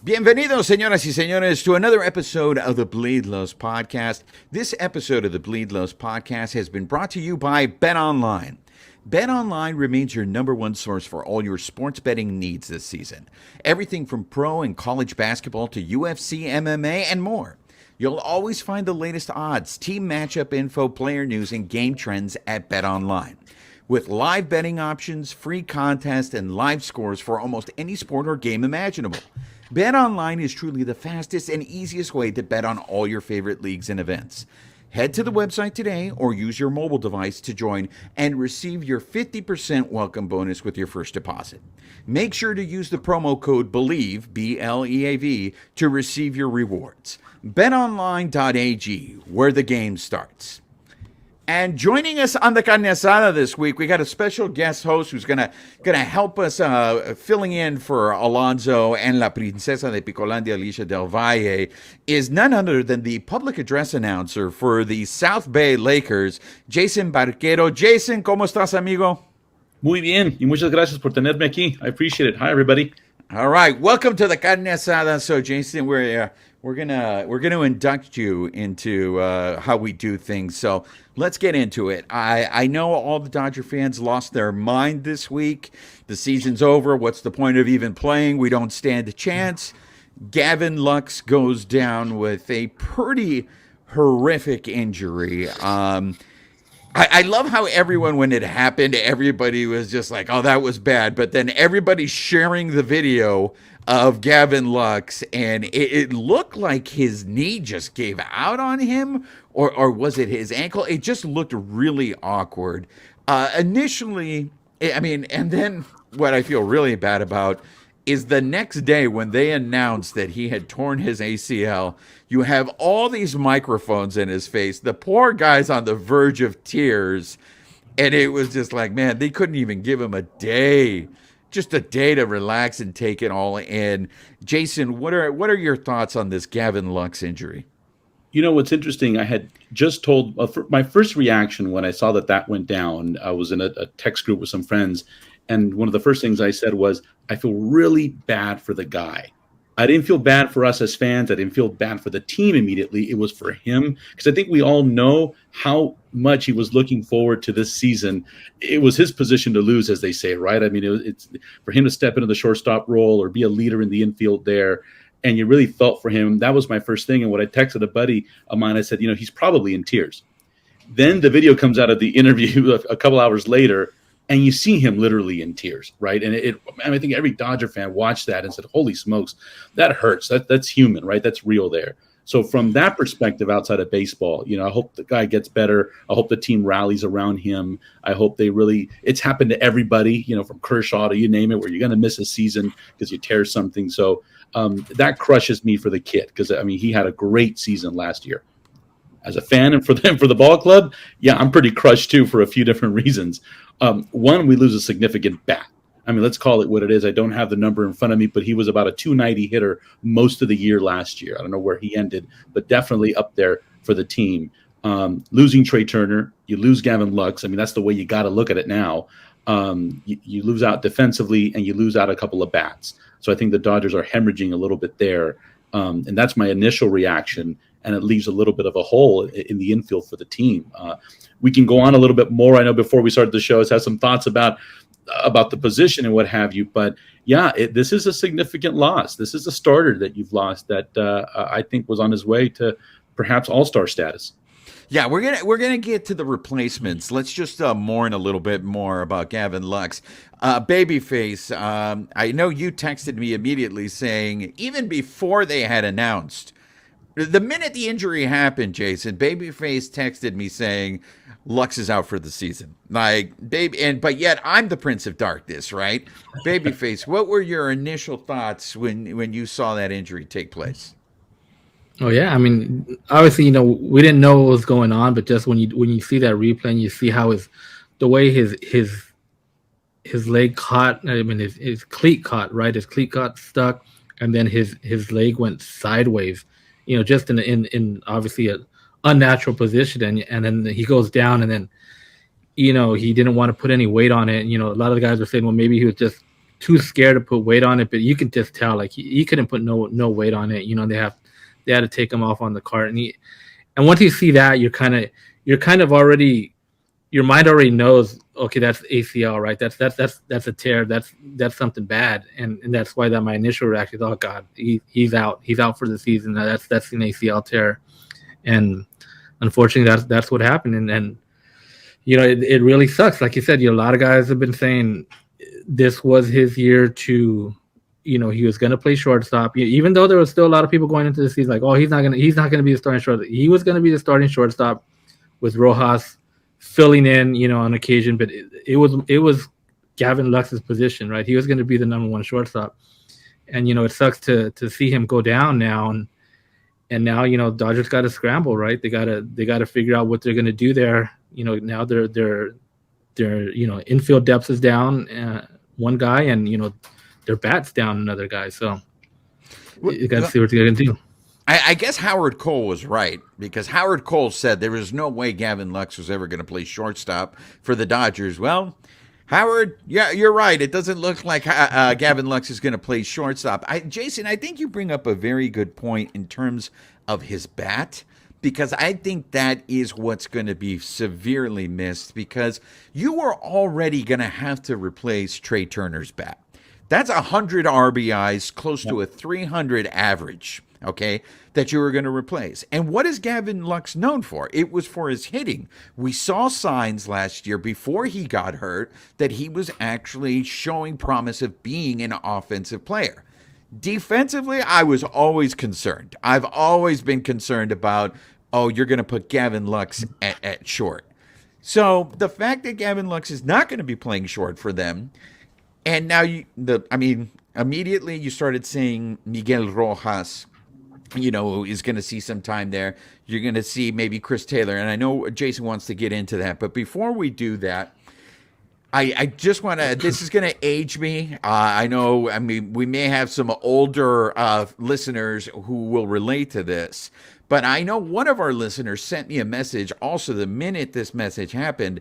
Bienvenidos, señoras y señores, to another episode of the Bleed Los Podcast. This episode of the Bleed Los Podcast has been brought to you by BetOnline. BetOnline remains your number one source for all your sports betting needs this season. Everything from pro and college basketball to UFC, MMA, and more. You'll always find the latest odds, team matchup info, player news, and game trends at BetOnline. With live betting options, free contests, and live scores for almost any sport or game imaginable. BetOnline is truly the fastest and easiest way to bet on all your favorite leagues and events. Head to the website today or use your mobile device to join and receive your 50% welcome bonus with your first deposit. Make sure to use the promo code BELIEVE, B-L-E-A-V, to receive your rewards. BetOnline.ag, where the game starts. And joining us on the Carne Asada this week, we got a special guest host who's gonna help us filling in for Alonso and La Princesa de Picolandia, Alicia Del Valle, is none other than the public address announcer for the South Bay Lakers, Jason Barquero. Jason, ¿cómo estás, amigo? Muy bien, y muchas gracias por tenerme aquí. I appreciate it. Hi, everybody. All right, welcome to the Carne Asada. So, Jason, we're gonna induct you into how we do things. So let's get into it. I know all the Dodger fans lost their mind this week. The season's over. What's the point of even playing? We don't stand a chance. Gavin Lux goes down with a pretty horrific injury. I love how everyone, when it happened, everybody was just like, oh, that was bad. But then everybody's sharing the video of Gavin Lux, and it looked like his knee just gave out on him, or was it his ankle? It just looked really awkward. Initially, I mean, and then what I feel really bad about is the next day when they announced that he had torn his ACL, you have all these microphones in his face. The poor guy's on the verge of tears. And it was just like, man, they couldn't even give him a day, just a day to relax and take it all in. Jason, what are your thoughts on this Gavin Lux injury? You know, what's interesting, I had just told my first reaction when I saw that went down. I was in a text group with some friends. And one of the first things I said was, I feel really bad for the guy. I didn't feel bad for us as fans. I didn't feel bad for the team immediately. It was for him, because I think we all know how much he was looking forward to this season. It was his position to lose, as they say, right? I mean, it's for him to step into the shortstop role or be a leader in the infield there. And you really felt for him. That was my first thing. And when I texted a buddy of mine, I said, he's probably in tears. Then the video comes out of the interview a couple hours later, and you see him literally in tears, right? And I think every Dodger fan watched that and said, holy smokes, that hurts. That's human, right? That's real there. So from that perspective, outside of baseball, I hope the guy gets better. I hope the team rallies around him. I hope it's happened to everybody, from Kershaw to you name it, where you're going to miss a season because you tear something. So that crushes me for the kid, because, he had a great season last year. As a fan and for the ball club, yeah, I'm pretty crushed too for a few different reasons. One, we lose a significant bat. Let's call it what it is. I don't have the number in front of me, but he was about a 290 hitter most of the year last year. I don't know where he ended, but definitely up there for the team. Losing Trey Turner, you lose Gavin Lux. That's the way you got to look at it now. You lose out defensively, and you lose out a couple of bats. So I think the Dodgers are hemorrhaging a little bit there. And that's my initial reaction. And it leaves a little bit of a hole in the infield for the team. We can go on a little bit more. I know before we started the show, I had some thoughts about the position and what have you. But yeah, this is a significant loss. This is a starter that you've lost that I think was on his way to perhaps all-star status. Yeah, we're gonna get to the replacements. Let's just mourn a little bit more about Gavin Lux. Babyface, I know you texted me immediately saying, even before they had announced, the minute the injury happened, Jason, Babyface texted me saying, Lux is out for the season. But yet I'm the Prince of Darkness, right? Babyface, what were your initial thoughts when you saw that injury take place? Oh yeah, obviously, we didn't know what was going on, but just when you see that replay and you see how the way his leg caught, his cleat caught, right? His cleat got stuck, and then his leg went sideways, just in obviously a unnatural position, and then he goes down, and then he didn't want to put any weight on it. A lot of the guys were saying, well, maybe he was just too scared to put weight on it, but you can just tell, like, he couldn't put no weight on it. They had to take him off on the cart, and once you see that, you're kind of already, your mind already knows, okay, that's ACL, right? That's a tear. That's something bad, and that's why that my initial reaction is, oh God, he's out for the season. That's an ACL tear, and unfortunately, that's what happened, and it really sucks. Like you said, a lot of guys have been saying this was his year to, he was going to play shortstop, even though there was still a lot of people going into the season like, oh, he's not going to be the starting shortstop. He was going to be the starting shortstop with Rojas filling in, on occasion, but it was Gavin Lux's position, right? He was going to be the number one shortstop, and it sucks to see him go down now, and now Dodgers got to scramble, right? They got to figure out what they're going to do there. Now their infield depth is down, one guy, and their bat's down another guy. So you got to see what they're going to do. I guess Howard Cole was right, because Howard Cole said there was no way Gavin Lux was ever going to play shortstop for the Dodgers. Well, Howard, yeah, you're right. It doesn't look like Gavin Lux is going to play shortstop. Jason, I think you bring up a very good point in terms of his bat, because I think that is what's going to be severely missed, because you are already going to have to replace Trey Turner's bat. That's 100 RBIs, close to a 300 average, okay, that you were going to replace. And what is Gavin Lux known for? It was for his hitting. We saw signs last year before he got hurt that he was actually showing promise of being an offensive player. Defensively, I was always concerned. I've always been concerned about, you're going to put Gavin Lux at short. So the fact that Gavin Lux is not going to be playing short for them, and now immediately you started saying Miguel Rojas, is going to see some time there. You're going to see maybe Chris Taylor, and I know Jason wants to get into that, but before we do that, I just want to, this is going to age me. I know, we may have some older listeners who will relate to this, but I know one of our listeners sent me a message also the minute this message happened,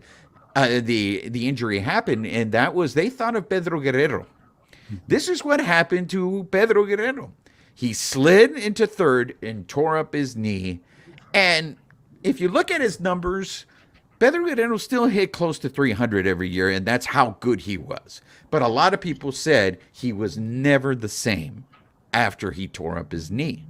the injury happened, and that was, they thought of Pedro Guerrero. This is what happened to Pedro Guerrero. He slid into third and tore up his knee. And if you look at his numbers, Pedro Guerrero still hit close to 300 every year, and that's how good he was. But a lot of people said he was never the same after he tore up his knee.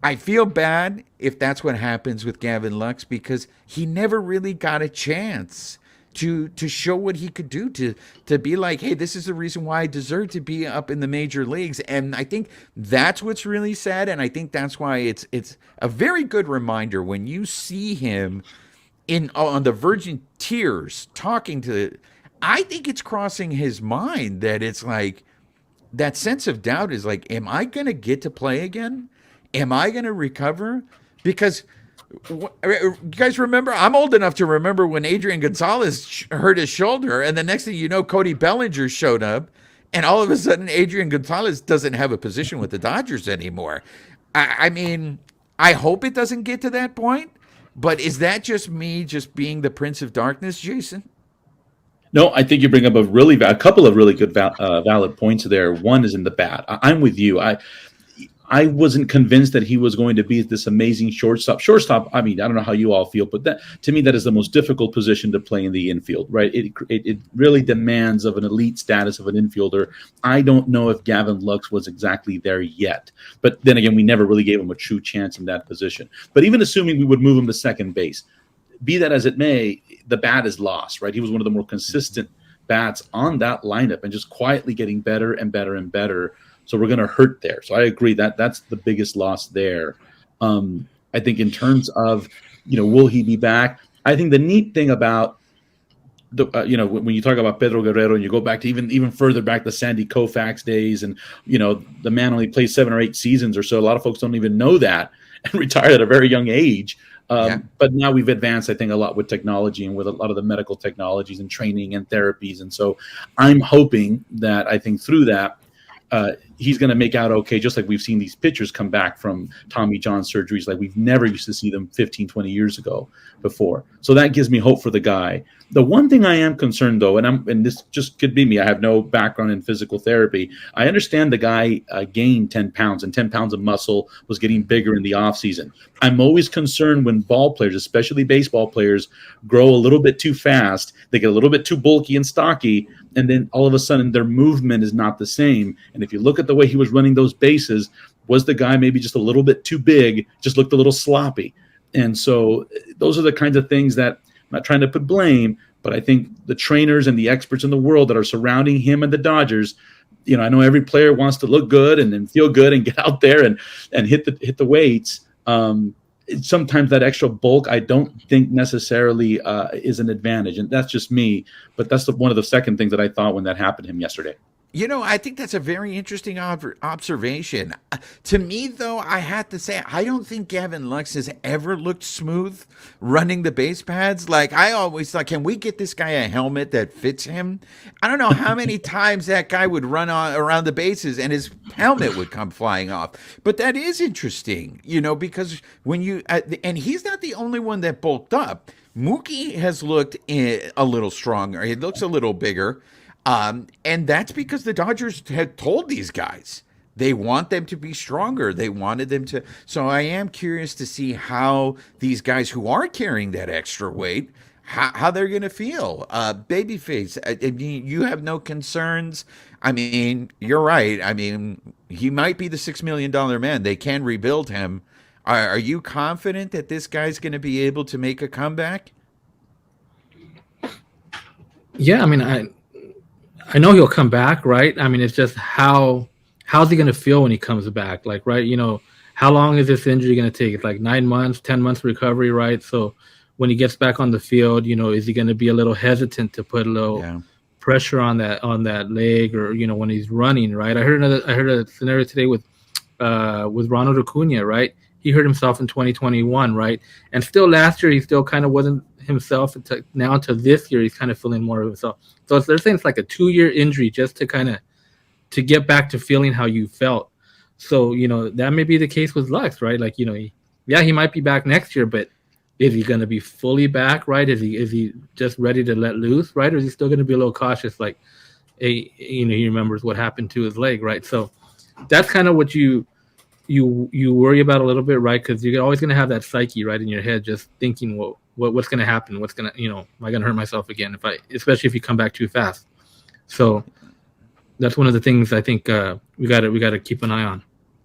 I feel bad if that's what happens with Gavin Lux, because he never really got a chance to show what he could do, to be like, hey, this is the reason why I deserve to be up in the major leagues. And I think that's what's really sad, and I think that's why it's a very good reminder when you see him on the verge of tears talking to, I think it's crossing his mind that it's like, that sense of doubt is like, am I going to get to play again? Am I going to recover? Because you guys remember, I'm old enough to remember when Adrian Gonzalez hurt his shoulder, and the next thing you know, Cody Bellinger showed up, and all of a sudden Adrian Gonzalez doesn't have a position with the Dodgers anymore. I hope it doesn't get to that point, but is that just me just being the Prince of Darkness, Jason? No, I think you bring up a couple of really good valid points there. One is in the bat. I'm with you. I wasn't convinced that he was going to be this amazing shortstop. I don't know how you all feel, but that, to me, that is the most difficult position to play in the infield, right? It really demands of an elite status of an infielder. I don't know if Gavin Lux was exactly there yet. But then again, we never really gave him a true chance in that position. But even assuming we would move him to second base, be that as it may, the bat is lost, right? He was one of the more consistent bats on that lineup and just quietly getting better and better and better. So we're going to hurt there. So I agree that that's the biggest loss there. I think in terms of, will he be back? I think the neat thing about when you talk about Pedro Guerrero and you go back to even further back, the Sandy Koufax days, and, the man only played 7 or 8 seasons or so. A lot of folks don't even know that, and retired at a very young age. But now we've advanced, I think, a lot with technology and with a lot of the medical technologies and training and therapies. And so I'm hoping that, I think through that, he's going to make out okay, just like we've seen these pitchers come back from Tommy John surgeries like we've never used to see them 15, 20 years ago before. So that gives me hope for the guy. The one thing I am concerned, though, and this just could be me, I have no background in physical therapy. I understand the guy gained 10 pounds, and 10 pounds of muscle was getting bigger in the offseason. I'm always concerned when ball players, especially baseball players, grow a little bit too fast. They get a little bit too bulky and stocky, and then all of a sudden their movement is not the same. And if you look at the way he was running those bases, was the guy maybe just a little bit too big, just looked a little sloppy? And so those are the kinds of things that I'm not trying to put blame, but I think the trainers and the experts in the world that are surrounding him and the Dodgers, I know every player wants to look good and feel good and get out there and hit the weights. Sometimes that extra bulk, I don't think necessarily is an advantage, and that's just me. But that's one of the second things that I thought when that happened to him yesterday. I think that's a very interesting observation. To me, though, I have to say, I don't think Gavin Lux has ever looked smooth running the base pads. Like, I always thought, can we get this guy a helmet that fits him? I don't know how many times that guy would run around the bases and his helmet would come flying off. But that is interesting, because when you, and he's not the only one that bulked up. Mookie has looked a little stronger. He looks a little bigger. And that's because the Dodgers had told these guys they want them to be stronger. They wanted them to. So I am curious to see how these guys who are carrying that extra weight, how they're going to feel. Babyface, I mean, you have no concerns. I mean, you're right. I mean, he might be the $6 million man. They can rebuild him. Are you confident that this guy's going to be able to make a comeback? Yeah, I mean, I know he'll come back, right? I mean, it's just how's he going to feel when he comes back? Like, right, how long is this injury going to take? It's like 9 months, 10 months recovery, right? So when he gets back on the field, is he going to be a little hesitant to put a little pressure on that leg, or when he's running, right? I heard a scenario today with Ronald Acuna, right? He hurt himself in 2021, right? And still last year, he still kind of wasn't himself. Now to this year, he's kind of feeling more of himself. So they're saying it's like a 2-year injury just to get back to feeling how you felt. So, that may be the case with Lux, right? Like, he might be back next year, but is he going to be fully back, right? Is he just ready to let loose, right? Or is he still going to be a little cautious, like, he remembers what happened to his leg, right? So that's kind of what you worry about a little bit, right? Because you're always going to have that psyche right in your head, just thinking, well, what's going to happen? What's going to, am I going to hurt myself again? Especially if you come back too fast. So that's one of the things I think we got to keep an eye on.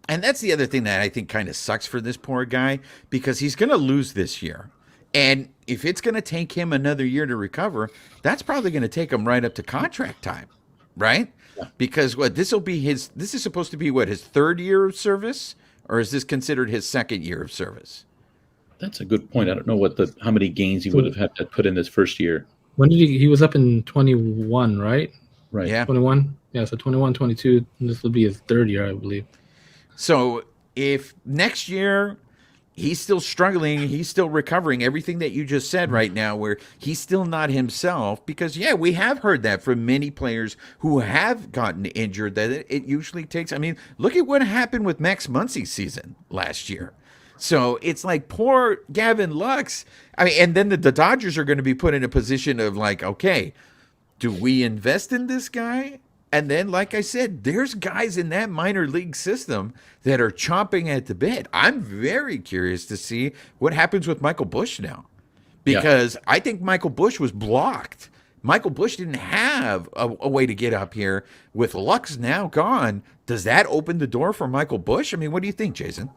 And that's the other thing that I think kind of sucks for this poor guy, because he's going to lose this year. And if it's going to take him another year to recover, that's probably going to take him right up to contract time, right? Yeah. Because this is supposed to be his third year of service, or is this considered his second year of service? That's a good point. I don't know how many gains he would have had to put in this first year. When did he was up in 21, right? Right. Yeah. 21. Yeah. So 21, 22. This will be his third year, I believe. So if next year he's still struggling, he's still recovering, everything that you just said right now, where he's still not himself, because we have heard that from many players who have gotten injured, that it usually takes, I mean, look at what happened with Max Muncy's season last year. So it's like poor Gavin Lux. I mean, and then the Dodgers are going to be put in a position of like, okay, do we invest in this guy? And then, like I said, there's guys in that minor league system that are chomping at the bit. I'm very curious to see what happens with Michael Busch now, because I think Michael Busch was blocked. Michael Busch didn't have a way to get up here. With Lux now gone, does that open the door for Michael Busch? I mean, what do you think, Jason?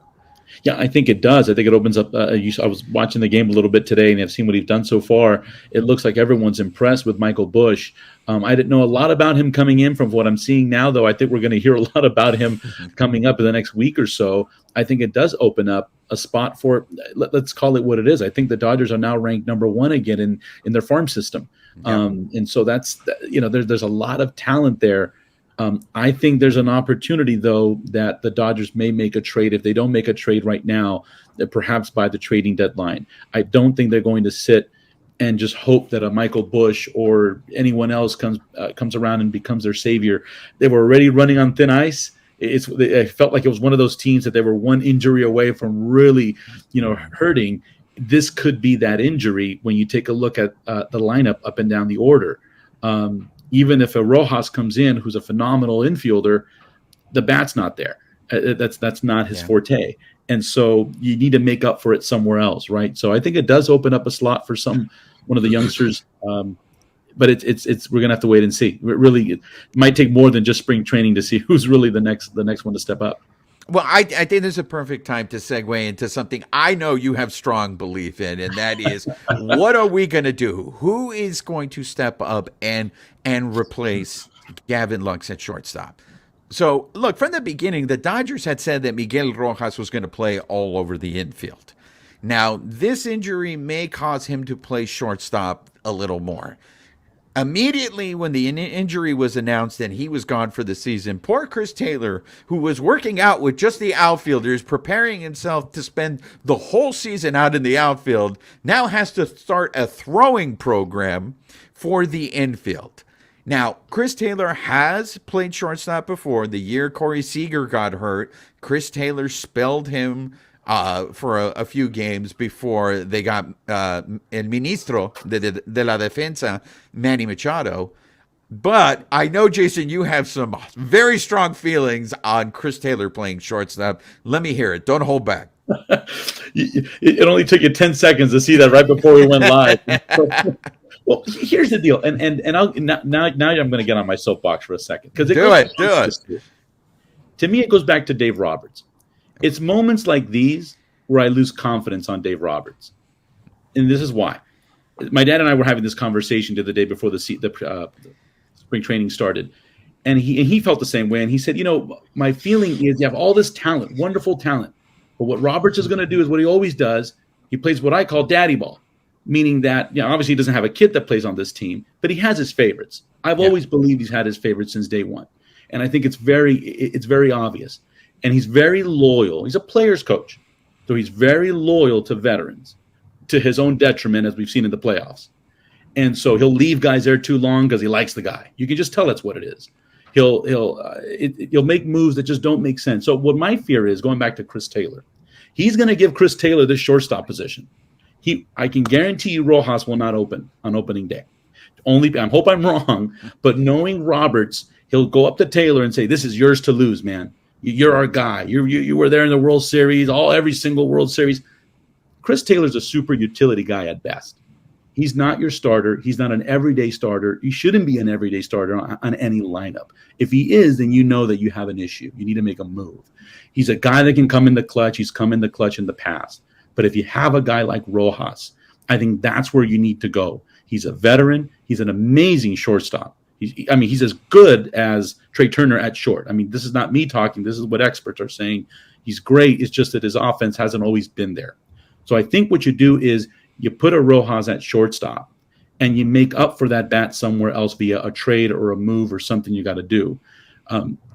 Yeah, I think it does. I think it opens up. I was watching the game a little bit today, and I've seen what he's done so far. It looks like everyone's impressed with Michael Busch. I didn't know a lot about him coming in. From what I'm seeing now, though, I think we're going to hear a lot about him coming up in the next week or so. I think it does open up a spot for, let's call it what it is. I think the Dodgers are now ranked number 1 again in their farm system. And so that's, there's a lot of talent there. I think there's an opportunity, though, that the Dodgers may make a trade. If they don't make a trade right now, that perhaps by the trading deadline. I don't think they're going to sit and just hope that a Michael Busch or anyone else comes around and becomes their savior. They were already running on thin ice, It felt like it was one of those teams that they were one injury away from really, hurting. This could be that injury when you take a look at the lineup up and down the order. Even if a Rojas comes in, who's a phenomenal infielder, the bat's not there. That's not his forte. And so you need to make up for it somewhere else, right? So I think it does open up a slot for one of the youngsters. But it's we're gonna have to wait and see. It might take more than just spring training to see who's really the next one to step up. Well, I think this is a perfect time to segue into something I know you have strong belief in, and that is, what are we going to do? Who is going to step up and replace Gavin Lux at shortstop? So, look, from the beginning, the Dodgers had said that Miguel Rojas was going to play all over the infield. Now, this injury may cause him to play shortstop a little more. Immediately when the injury was announced and he was gone for the season, poor Chris Taylor, who was working out with just the outfielders, preparing himself to spend the whole season out in the outfield, now has to start a throwing program for the infield. Now, Chris Taylor has played shortstop before. The year Corey Seager got hurt, Chris Taylor spelled him for a few games before they got el ministro de la defensa, Manny Machado. But I know, Jason, you have some very strong feelings on Chris Taylor playing shortstop. Let me hear it. Don't hold back. It only took you 10 seconds to see that right before we went live. Well, here's the deal, and now I'm going to get on my soapbox for a second, because do it. To me, it goes back to Dave Roberts. It's moments like these where I lose confidence on Dave Roberts. And this is why. My dad and I were having this conversation the day before the spring training started. And he felt the same way. And he said, my feeling is you have all this talent, wonderful talent. But what Roberts is going to do is what he always does. He plays what I call daddy ball, meaning that, obviously he doesn't have a kid that plays on this team, but he has his favorites. I've always believed he's had his favorites since day one. And I think it's very obvious. And he's very loyal. He's a player's coach. So he's very loyal to veterans, to his own detriment, as we've seen in the playoffs. And so he'll leave guys there too long because he likes the guy. You can just tell that's what it is. He'll make moves that just don't make sense. So what my fear is, going back to Chris Taylor, he's going to give Chris Taylor this shortstop position. I can guarantee you Rojas will not open on opening day. I hope I'm wrong, but knowing Roberts, he'll go up to Taylor and say, "This is yours to lose, man. You're our guy. You were there in the World Series, every single World Series." Chris Taylor's a super utility guy at best. He's not your starter. He's not an everyday starter. He shouldn't be an everyday starter on any lineup. If he is, then you know that you have an issue. You need to make a move. He's a guy that can come in the clutch. He's come in the clutch in the past. But if you have a guy like Rojas, I think that's where you need to go. He's a veteran. He's an amazing shortstop. He's as good as Trey Turner at short. This is not me talking. This is what experts are saying. He's great. It's just that his offense hasn't always been there. So I think what you do is you put a Rojas at shortstop and you make up for that bat somewhere else via a trade or a move or something you got to do.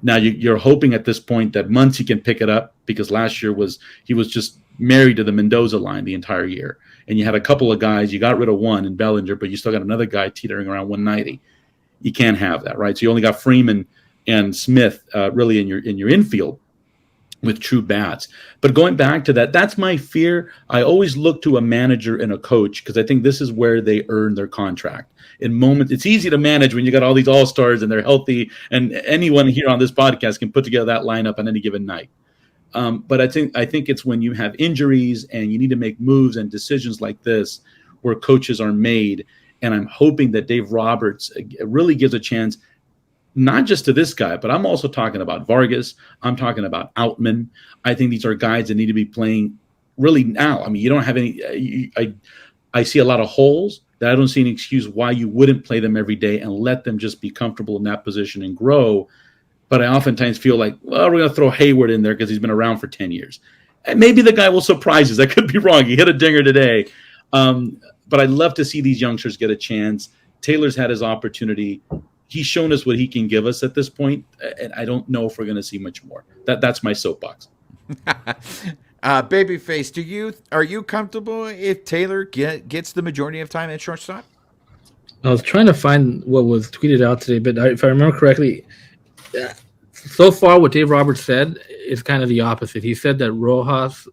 Now you're hoping at this point that Muncy can pick it up, because last year he was just married to the Mendoza line the entire year. And you had a couple of guys. You got rid of one in Bellinger, but you still got another guy teetering around 190. You can't have that, right? So you only got Freeman and Smith really in your infield with true bats. But going back to that, that's my fear. I always look to a manager and a coach, because I think this is where they earn their contract. In moments, it's easy to manage when you got all these all-stars and they're healthy, and anyone here on this podcast can put together that lineup on any given night. But I think it's when you have injuries and you need to make moves and decisions like this where coaches are made. And I'm hoping that Dave Roberts really gives a chance, not just to this guy, but I'm also talking about Vargas. I'm talking about Outman. I think these are guys that need to be playing really now. You don't have any I see a lot of holes that I don't see any excuse why you wouldn't play them every day and let them just be comfortable in that position and grow. But I oftentimes feel like, well, we're going to throw Hayward in there because he's been around for 10 years. And maybe the guy will surprise us. I could be wrong. He hit a dinger today. But I'd love to see these youngsters get a chance. Taylor's had his opportunity. He's shown us what he can give us at this point, and I don't know if we're going to see much more. That's my soapbox. Babyface, are you comfortable if Taylor gets the majority of time at shortstop? I was trying to find what was tweeted out today, but if I remember correctly, so far, what Dave Roberts said is kind of the opposite. He said that Rojas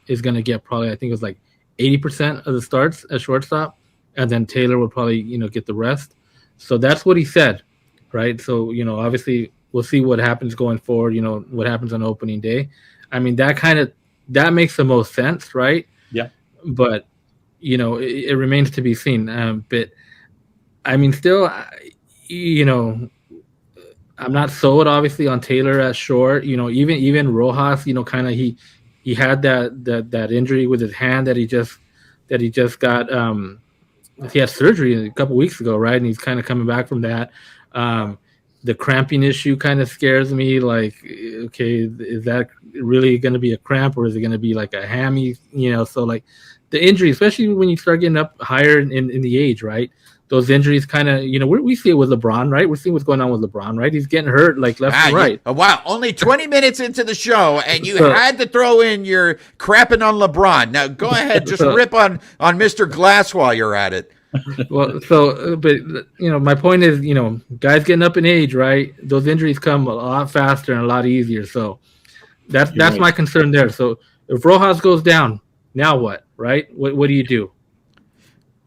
is going to get probably, I think it was like 80% of the starts at shortstop, and then Taylor will probably, get the rest. So that's what he said, right? So, obviously we'll see what happens going forward, what happens on opening day. I mean, that makes the most sense, right? Yeah. But, it remains to be seen. But I mean, still, I'm not sold obviously on Taylor at short. Even Rojas, kind of he had that injury with his hand that he just got. He had surgery a couple weeks ago, right? And he's kind of coming back from that. The cramping issue kind of scares me. Like, okay, is that really going to be a cramp, or is it going to be like a hammy? So like the injury, especially when you start getting up higher in the age, right? Those injuries kind of, we see it with LeBron, right? We're seeing what's going on with LeBron, right? He's getting hurt like left and right. Yeah. Wow, only 20 minutes into the show, and you had to throw in your crapping on LeBron. Now, go ahead, just rip on Mr. Glass while you're at it. Well, but my point is, guys getting up in age, right? Those injuries come a lot faster and a lot easier. So that's right. My concern there. So if Rojas goes down, now what, right? What do you do?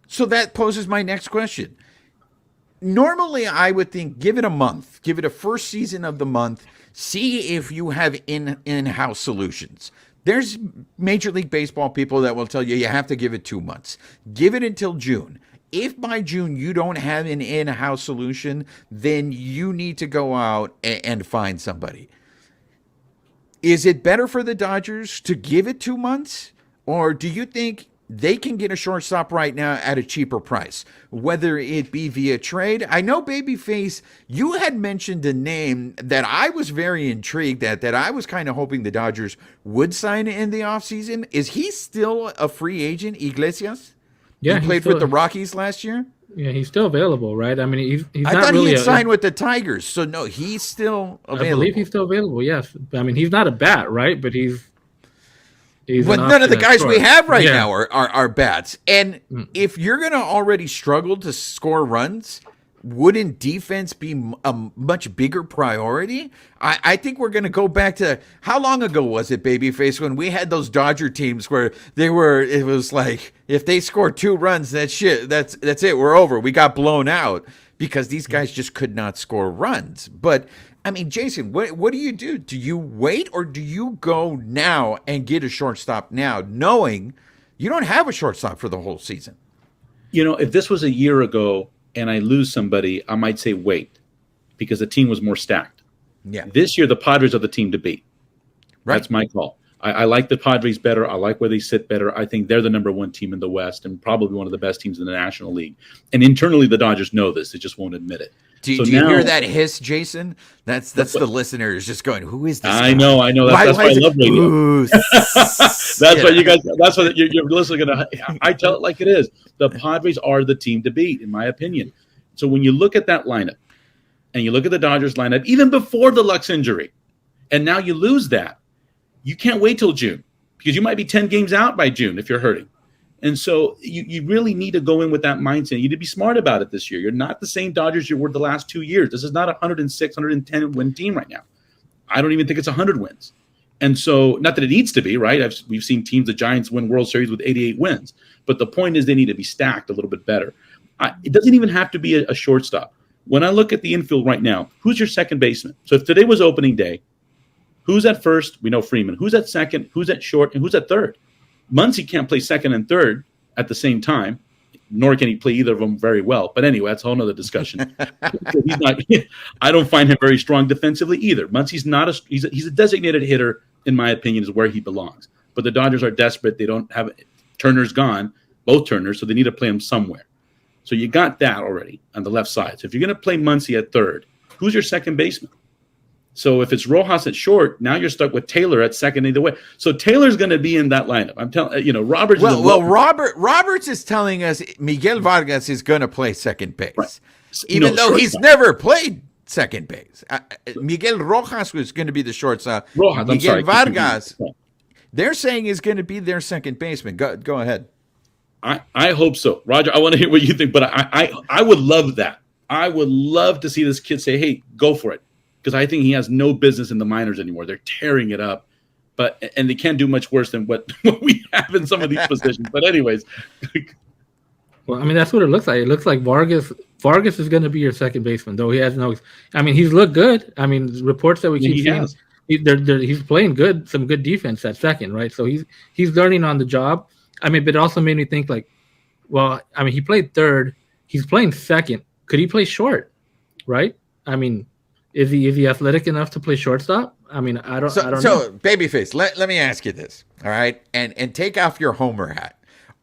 So that poses my next question. Normally, I would think give it a month, give it a first season of the month, see if you have in-house solutions. There's Major League Baseball people that will tell you you have to give it 2 months. Give it until June. If by June you don't have an in-house solution, then you need to go out and find somebody. Is it better for the Dodgers to give it 2 months? Or do you think they can get a shortstop right now at a cheaper price, whether it be via trade? I know, Babyface, you had mentioned a name that I was very intrigued at, that I was kind of hoping the Dodgers would sign in the offseason. Is he still a free agent, Iglesias? Yeah, he played with the Rockies last year? Yeah, he's still available, right? I mean, he's I not thought really he had signed with the Tigers, so no, he's still available. I believe he's still available, yes. I mean, he's not a bat, right? But he's but none of the guys we have right now are bats. And if you're going to already struggle to score runs, wouldn't defense be a much bigger priority? I think we're going to go back to, how long ago was it, Babyface, when we had those Dodger teams where it was like, if they score 2 runs, that's it, we're over. We got blown out because these guys just could not score runs. But I mean, Jason, what do you do? Do you wait, or do you go now and get a shortstop now, knowing you don't have a shortstop for the whole season? If this was a year ago and I lose somebody, I might say wait, because the team was more stacked. Yeah. This year, the Padres are the team to beat. Right. That's my call. I like the Padres better. I like where they sit better. I think they're the number 1 team in the West and probably one of the best teams in the National League. And internally, the Dodgers know this. They just won't admit it. Do you hear that hiss, Jason? That's the listeners just going, who is this guy? I know. That's why I love radio. That's why you guys. That's why you're listening to. I tell it like it is. The Padres are the team to beat, in my opinion. So when you look at that lineup, and you look at the Dodgers lineup, even before the Lux injury, and now you lose that, you can't wait till June, because you might be 10 games out by June if you're hurting. And so you really need to go in with that mindset. You need to be smart about it this year. You're not the same Dodgers you were the last 2 years. This is not a 106, 110 win team right now. I don't even think it's 100 wins. And so, not that it needs to be, right? We've seen teams, the Giants, win World Series with 88 wins. But the point is they need to be stacked a little bit better. It doesn't even have to be a shortstop. When I look at the infield right now, who's your second baseman? So if today was opening day, who's at first? We know Freeman. Who's at second? Who's at short? And who's at third? Muncy can't play second and third at the same time, nor can he play either of them very well. But anyway, that's a whole other discussion. He's not. I don't find him very strong defensively either. Muncy's not he's a designated hitter, in my opinion, is where he belongs. But the Dodgers are desperate. They don't have Turner's gone, both Turners, so they need to play him somewhere. So you got that already on the left side. So if you're going to play Muncy at third, who's your second baseman? So if it's Rojas at short, now you're stuck with Taylor at second either way. So Taylor's going to be in that lineup. I'm telling Roberts. Roberts is telling us Miguel Vargas is going to play second base, right. Even though he's never played second base. Miguel Rojas was going to be the shortstop. Miguel Vargas, they're saying is going to be their second baseman. Go ahead. I hope so, Roger. I want to hear what you think, but I would love that. I would love to see this kid say, "Hey, go for it." because I think he has no business in the minors anymore. They're tearing it up, and they can't do much worse than what we have in some of these positions. But anyways, Well, I mean, that's what it looks like. It looks like Vargas is going to be your second baseman, though he has no. I mean, he's looked good. I mean, reports that we keep seeing, he's playing good, some good defense at second, right? So he's learning on the job. I mean, but it also made me think like, well, I mean, he played third. He's playing second. Could he play short? Right? I mean, is he athletic enough to play shortstop? I mean, I don't know. So, babyface, let me ask you this, all right? And take off your homer hat.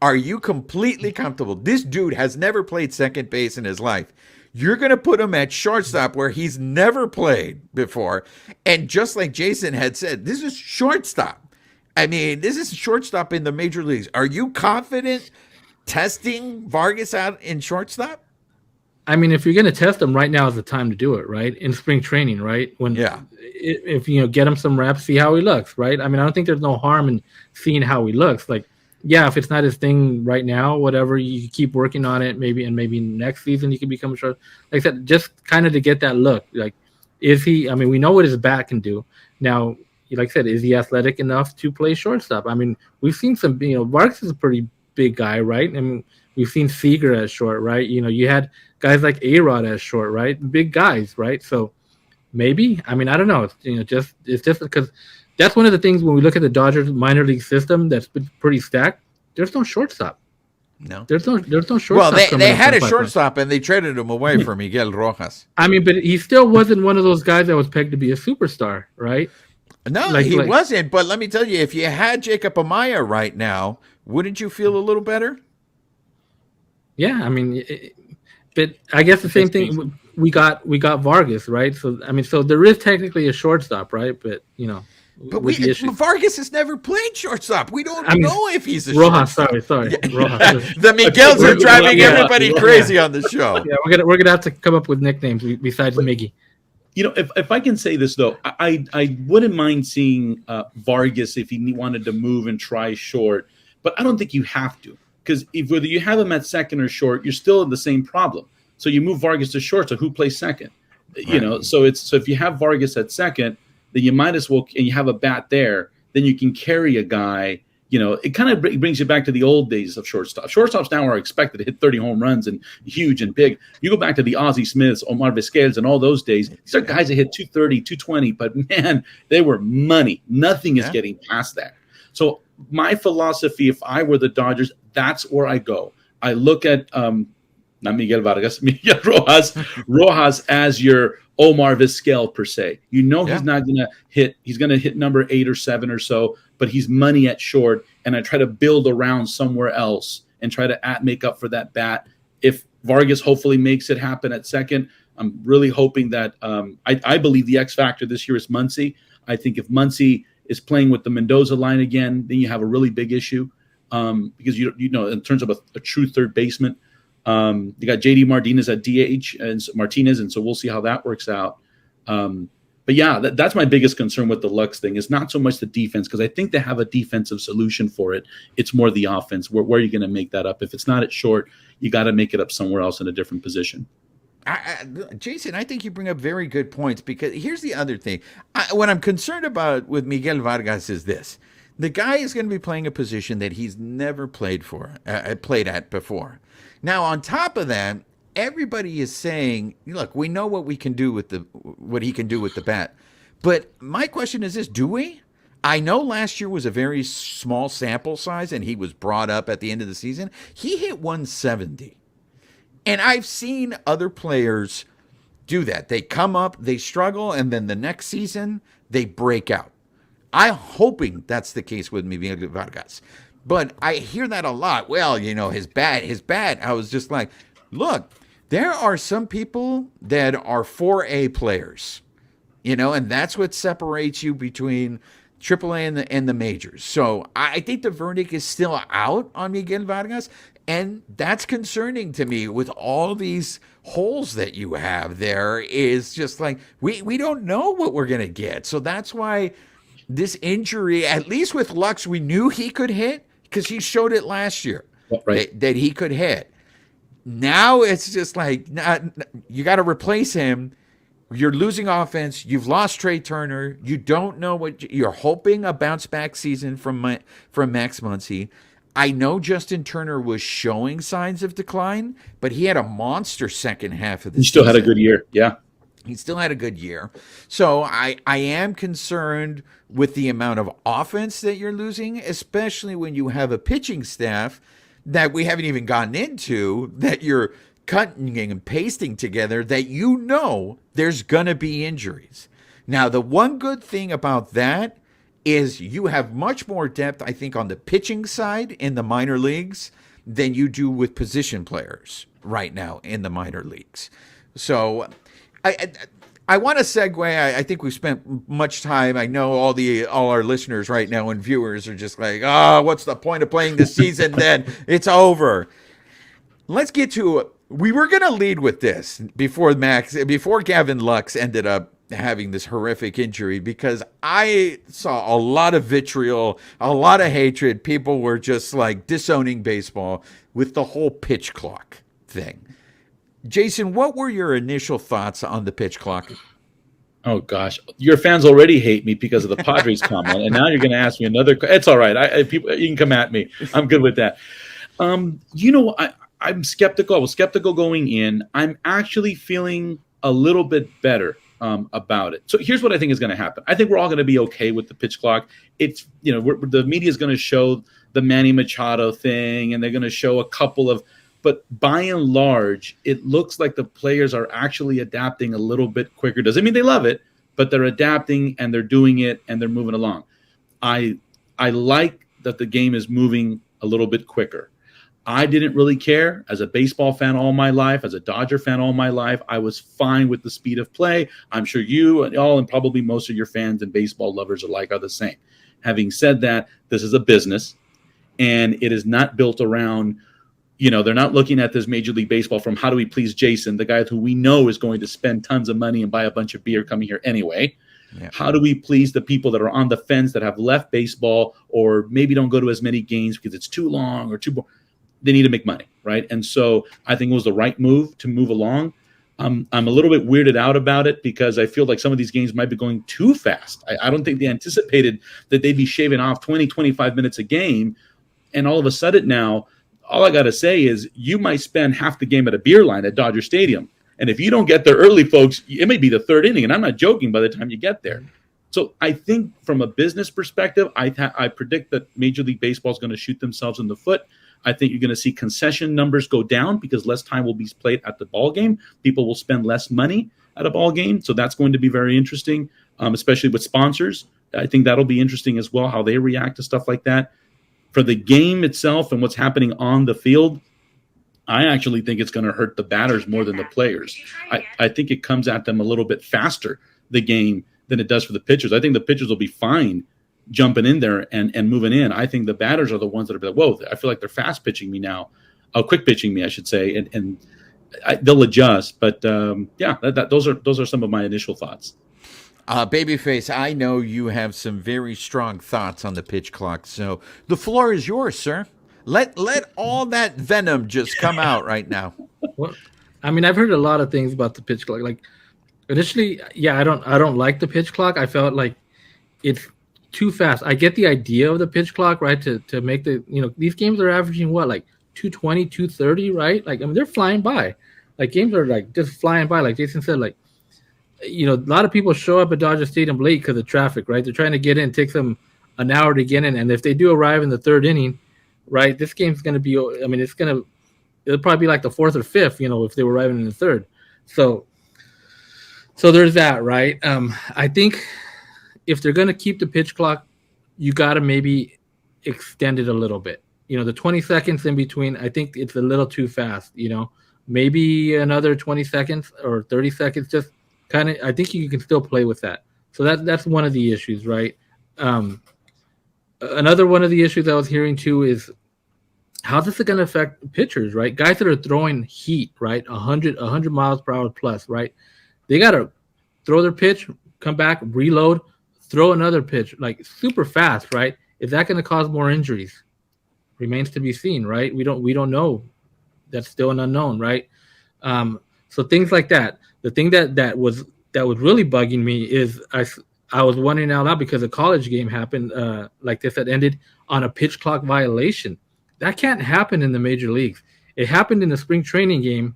Are you completely comfortable? This dude has never played second base in his life. You're going to put him at shortstop where he's never played before. And just like Jason had said, this is shortstop. I mean, this is shortstop in the major leagues. Are you confident testing Vargas out in shortstop? I mean, if you're going to test him, right now is the time to do it, right? In spring training, right? If get him some reps, see how he looks, right? I mean, I don't think there's no harm in seeing how he looks. Like, yeah, if it's not his thing right now, whatever, you keep working on it, maybe next season he can become a short. Like I said, just kind of to get that look. Like, is he? I mean, we know what his bat can do. Now, like I said, is he athletic enough to play shortstop? I mean, we've seen some. Vargas is a pretty big guy, right? I mean, we've seen Seager as short, right? You had guys like A-Rod as short, right? Big guys, right? So maybe. I mean, I don't know. It's just because. That's one of the things when we look at the Dodgers minor league system that's been pretty stacked. There's no shortstop. No, there's no shortstop. Well, they had a shortstop and they traded him away for Miguel Rojas. I mean, but he still wasn't one of those guys that was pegged to be a superstar, right? No, he wasn't. But let me tell you, if you had Jacob Amaya right now, wouldn't you feel a little better? Yeah, I mean, but I guess the same thing. We got Vargas, right? So I mean, so there is technically a shortstop, right? But But Vargas has never played shortstop. We don't know if he's a Rojas. shortstop. Sorry. Yeah. Rojas. The Miguels are driving everybody crazy on the show. Yeah, we're gonna have to come up with nicknames besides Miggy. If I can say this though, I wouldn't mind seeing Vargas if he wanted to move and try short, but I don't think you have to, because whether you have him at second or short, you're still in the same problem. So you move Vargas to short, so who plays second? Right. So if you have Vargas at second, then you might as well, and you have a bat there, then you can carry a guy. It kind of brings you back to the old days of shortstop. Shortstops now are expected to hit 30 home runs and huge and big. You go back to the Ozzie Smiths, Omar Vizquez, and all those days. These are guys that hit 230, 220, but man, they were money. Nothing is getting past that. So my philosophy, if I were the Dodgers, that's where I go. I look at not Miguel Vargas, Miguel Rojas as your Omar Vizquel per se. He's not going to hit. He's going to hit number 8 or 7 or so, but he's money at short, and I try to build around somewhere else and try to make up for that bat. If Vargas hopefully makes it happen at second, I'm really hoping that I believe the X factor this year is Muncy. I think if Muncy is playing with the Mendoza line again, then you have a really big issue because in terms of a true third baseman. You got JD Martinez at DH and so we'll see how that works out. But yeah, that's my biggest concern with the Lux thing is not so much the defense, because I think they have a defensive solution for it. It's more the offense. Where are you going to make that up? If it's not at short, you got to make it up somewhere else in a different position. Jason, I think you bring up very good points, because here's the other thing. What I'm concerned about with Miguel Vargas is this. The guy is going to be playing a position that he's never played at before. Now, on top of that, everybody is saying, look, we know what he can do with the bat. But my question is this, do we? I know last year was a very small sample size, and he was brought up at the end of the season. He hit 170. And I've seen other players do that. They come up, they struggle, and then the next season, they break out. I'm hoping that's the case with Miguel Vargas. But I hear that a lot. Well, his bat. I was just like, look, there are some people that are 4A players, and that's what separates you between AAA and the majors. So I think the verdict is still out on Miguel Vargas, and that's concerning to me with all these holes that you have there. Is just like, we don't know what we're going to get. So that's why this injury, at least with Lux, we knew he could hit, because he showed it last year, right, that he could hit. Now it's just like, you got to replace him, You're losing offense. You've lost Trey Turner. You don't know what you're hoping a bounce back season from Max Muncy. I know Justin Turner was showing signs of decline, but he had a monster second half of the He season. still had a good year. Yeah. He still had a good year. So I am concerned with the amount of offense that you're losing, especially when you have a pitching staff that we haven't even gotten into, that you're cutting and pasting together, that you know there's going to be injuries. Now, the one good thing about that is you have much more depth, I think, on the pitching side in the minor leagues than you do with position players right now in the minor leagues. So I want to segue. I think we've spent much time. I know all our listeners right now and viewers are just like, what's the point of playing this season then? It's over. Let's get to it. We were going to lead with this before Gavin Lux ended up having this horrific injury, because I saw a lot of vitriol, a lot of hatred. People were just like disowning baseball with the whole pitch clock thing. Jason, what were your initial thoughts on the pitch clock? Oh gosh, your fans already hate me because of the Padres comment, and now you're going to ask me another. It's all right. People, you can come at me. I'm good with that. I'm skeptical. I was skeptical going in. I'm actually feeling a little bit better about it. So here's what I think is going to happen. I think we're all going to be okay with the pitch clock. It's, the media is going to show the Manny Machado thing, and they're going to show a couple of, but by and large, it looks like the players are actually adapting a little bit quicker. Doesn't mean they love it, but they're adapting and they're doing it and they're moving along. I like that the game is moving a little bit quicker. I didn't really care as a baseball fan all my life, as a Dodger fan all my life. I was fine with the speed of play. I'm sure you and all, and probably most of your fans and baseball lovers alike are the same. Having said that, this is a business, and it is not built around, they're not looking at this Major League Baseball from how do we please Jason, the guy who we know is going to spend tons of money and buy a bunch of beer coming here anyway. Yeah. How do we please the people that are on the fence that have left baseball or maybe don't go to as many games because it's too long or too boring? They need to make money, right? And so I think it was the right move to move along. I'm a little bit weirded out about it because I feel like some of these games might be going too fast. I don't think they anticipated that they'd be shaving off 20, 25 minutes a game. And all of a sudden now, all I got to say is you might spend half the game at a beer line at Dodger Stadium. And if you don't get there early, folks, it may be the third inning. And I'm not joking by the time you get there. So I think from a business perspective, I predict that Major League Baseball is going to shoot themselves in the foot. I think you're going to see concession numbers go down because less time will be played at the ball game. People will spend less money at a ball game. So that's going to be very interesting, especially with sponsors. I think that'll be interesting as well, how they react to stuff like that. For the game itself and what's happening on the field, I actually think it's going to hurt the batters more than the players. I think it comes at them a little bit faster, the game, than it does for the pitchers. I think the pitchers will be fine jumping in there and moving in. I think the batters are the ones that are like, whoa, I feel like they're fast pitching me now. Quick pitching me, I should say. And they'll adjust. But those are some of my initial thoughts. Babyface, I know you have some very strong thoughts on the pitch clock. So the floor is yours, sir. Let all that venom just come out right now. Well, I mean, I've heard a lot of things about the pitch clock. Like initially, I don't like the pitch clock. I felt like it's too fast. I get the idea of the pitch clock, right? To make these games are averaging what, like 220, 230, right? Like, I mean, they're flying by. Like games are like just flying by. Like Jason said, like, a lot of people show up at Dodger Stadium late because of traffic, right? They're trying to get in. It takes them an hour to get in. And if they do arrive in the third inning, right, this game's going to be, it'll probably be like the fourth or fifth, if they were arriving in the third. So there's that, right? I think if they're going to keep the pitch clock, you got to maybe extend it a little bit. The 20 seconds in between, I think it's a little too fast, maybe another 20 seconds or 30 seconds, just kind of, I think you can still play with that. So that's one of the issues, right? Another one of the issues I was hearing too is how's this going to affect pitchers, right? Guys that are throwing heat, right? 100 miles per hour plus, right? They got to throw their pitch, come back, reload, throw another pitch, like super fast, right? Is that going to cause more injuries? Remains to be seen, right? We don't know. That's still an unknown, right? So things like that. The thing that that was really bugging me is I was wondering out loud because a college game happened like this that ended on a pitch clock violation. That can't happen in the major leagues. It happened in the spring training game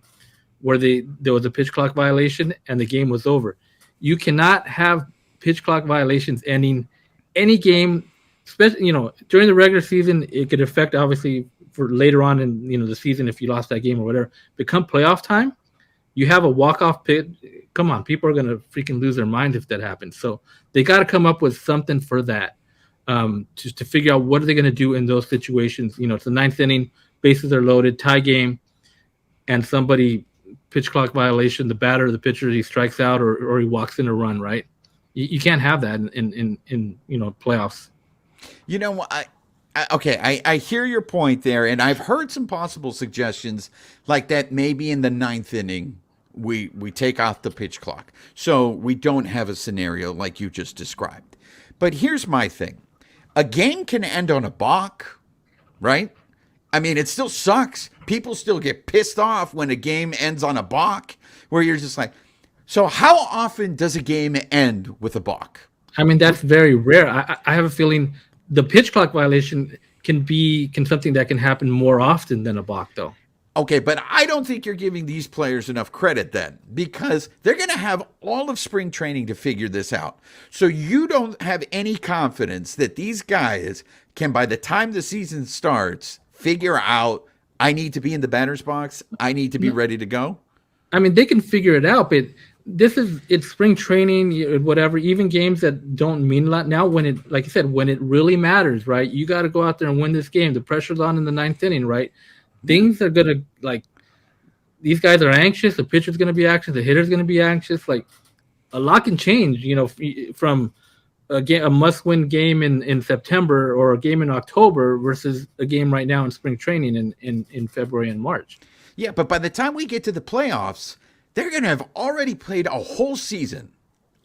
where there was a pitch clock violation and the game was over. You cannot have pitch clock violations ending any game, especially during the regular season. It could affect obviously for later on in the season if you lost that game or whatever. Become playoff time, you have a walk-off pitch. Come on, people are gonna freaking lose their minds if that happens. So they got to come up with something for that, just to figure out what are they gonna do in those situations. It's the ninth inning, bases are loaded, tie game, and somebody pitch clock violation. The batter, or the pitcher, he strikes out or he walks in a run. Right? You can't have that in playoffs. I hear your point there, and I've heard some possible suggestions like that. Maybe in the ninth inning, we take off the pitch clock, so we don't have a scenario like you just described. But here's my thing: a game can end on a balk, right? I mean, it still sucks. People still get pissed off when a game ends on a balk, where you're just like, so how often does a game end with a balk? I mean, that's very rare. I have a feeling the pitch clock violation can something that can happen more often than a balk, though. Okay, but I don't think you're giving these players enough credit then, because they're going to have all of spring training to figure this out. So you don't have any confidence that these guys can, by the time the season starts, figure out, I need to be in the batter's box, I need to be ready to go? I mean, they can figure it out, but it's spring training, whatever, even games that don't mean a lot. Now, when it, like you said, when it really matters, right, you got to go out there and win this game. The pressure's on in the ninth inning, right? Things are going to, these guys are anxious. The pitcher's going to be anxious. The hitter's going to be anxious. Like, a lot can change, from a must-win game in September or a game in October versus a game right now in spring training in February and March. Yeah, but by the time we get to the playoffs, they're going to have already played a whole season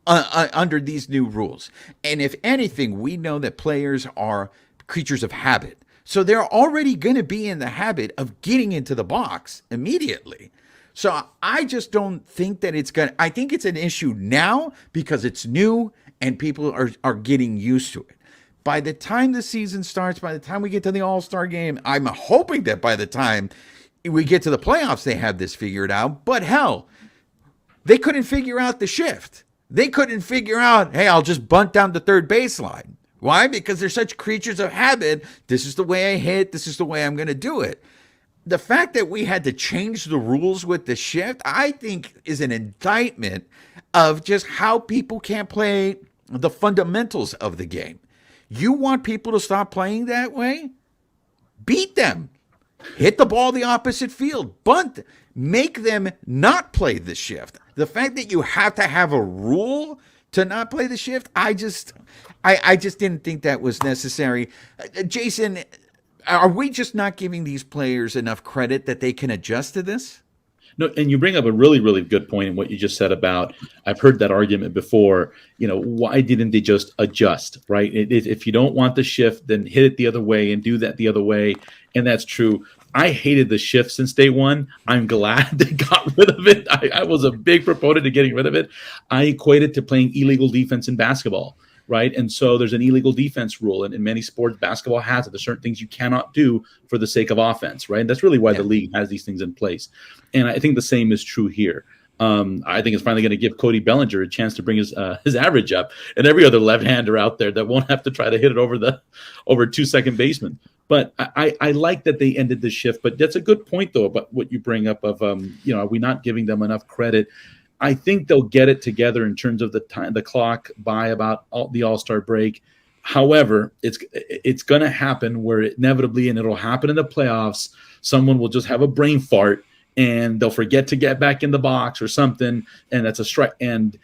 under these new rules. And if anything, we know that players are creatures of habit. So they're already going to be in the habit of getting into the box immediately. So I just don't think that I think it's an issue now because it's new and people are getting used to it. By the time the season starts, by the time we get to the All-Star game, I'm hoping that by the time we get to the playoffs, they have this figured out. But hell, they couldn't figure out the shift. They couldn't figure out, hey, I'll just bunt down the third baseline. Why? Because they're such creatures of habit. This is the way I hit. This is the way I'm going to do it. The fact that we had to change the rules with the shift, I think, is an indictment of just how people can't play the fundamentals of the game. You want people to stop playing that way? Beat them. Hit the ball the opposite field. Bunt. Make them not play the shift. The fact that you have to have a rule to not play the shift, I just didn't think that was necessary. Jason, are we just not giving these players enough credit that they can adjust to this? No, and you bring up a really, really good point in what you just said about, I've heard that argument before, why didn't they just adjust, right? If you don't want the shift, then hit it the other way and do that the other way. And that's true. I hated the shift since day one. I'm glad they got rid of it. I was a big proponent of getting rid of it. I equate it to playing illegal defense in basketball, right? And so there's an illegal defense rule. And in many sports, basketball has it. There's certain things you cannot do for the sake of offense, right? And that's really why the league has these things in place. And I think the same is true here. I think it's finally going to give Cody Bellinger a chance to bring his average up, and every other left-hander out there that won't have to try to hit it over two second basemen. But I like that they ended the shift. But that's a good point, though, about what you bring up of, are we not giving them enough credit? I think they'll get it together in terms of the clock by about the All-Star break. However, it's going to happen where inevitably, and it'll happen in the playoffs, someone will just have a brain fart and they'll forget to get back in the box or something, and that's a strike, and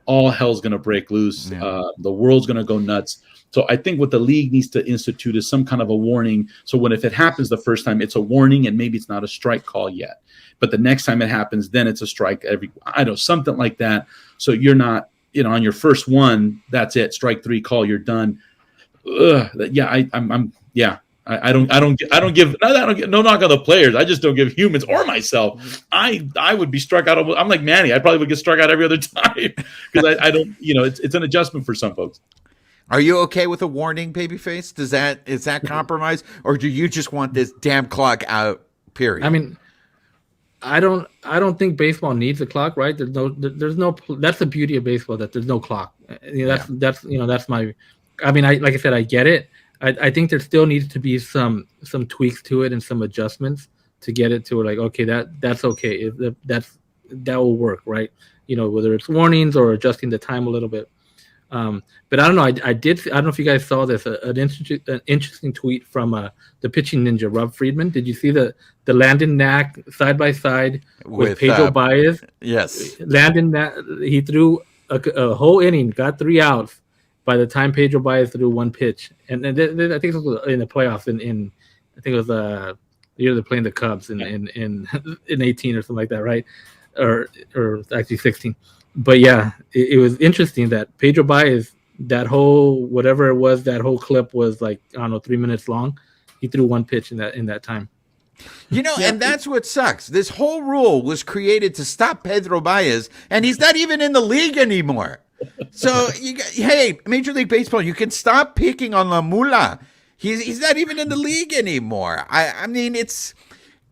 all hell's going to break loose. Yeah. The world's going to go nuts. So I think what the league needs to institute is some kind of a warning. So if it happens the first time, it's a warning, and maybe it's not a strike call yet. But the next time it happens, then it's a strike. Something like that. So you're not, on your first one, that's it. Strike three call, you're done. I I don't give no knock on the players. I just don't give humans or myself. I would be struck out. I'm like Manny. I probably would get struck out every other time because I don't. It's an adjustment for some folks. Are you okay with a warning, babyface? Is that compromise, or do you just want this damn clock out? Period. I mean, I don't think baseball needs a clock, right? There's no. That's the beauty of baseball, that there's no clock. That's my. I mean, like I said, I get it. I think there still needs to be some tweaks to it and some adjustments to get it to like, okay, that's okay. That will work, right? Whether it's warnings or adjusting the time a little bit. But I don't know. I don't know if you guys saw this. An interesting tweet from the pitching ninja, Rob Friedman. Did you see the Landon Knack side by side with Pedro Baez? Yes. Landon Knack, he threw a whole inning, got 3 outs by the time Pedro Baez threw 1 pitch, and I think it was in the playoffs. In I think it was the year they're playing the Cubs in 18 or something like that, right? Or actually 16. But yeah, it was interesting that Pedro Baez, that whole whatever it was, that whole clip was like, I don't know, 3 minutes long. He threw 1 pitch in that time. And that's what sucks. This whole rule was created to stop Pedro Baez, and he's not even in the league anymore. So, hey, Major League Baseball, you can stop picking on La Mula. He's not even in the league anymore. I mean, it's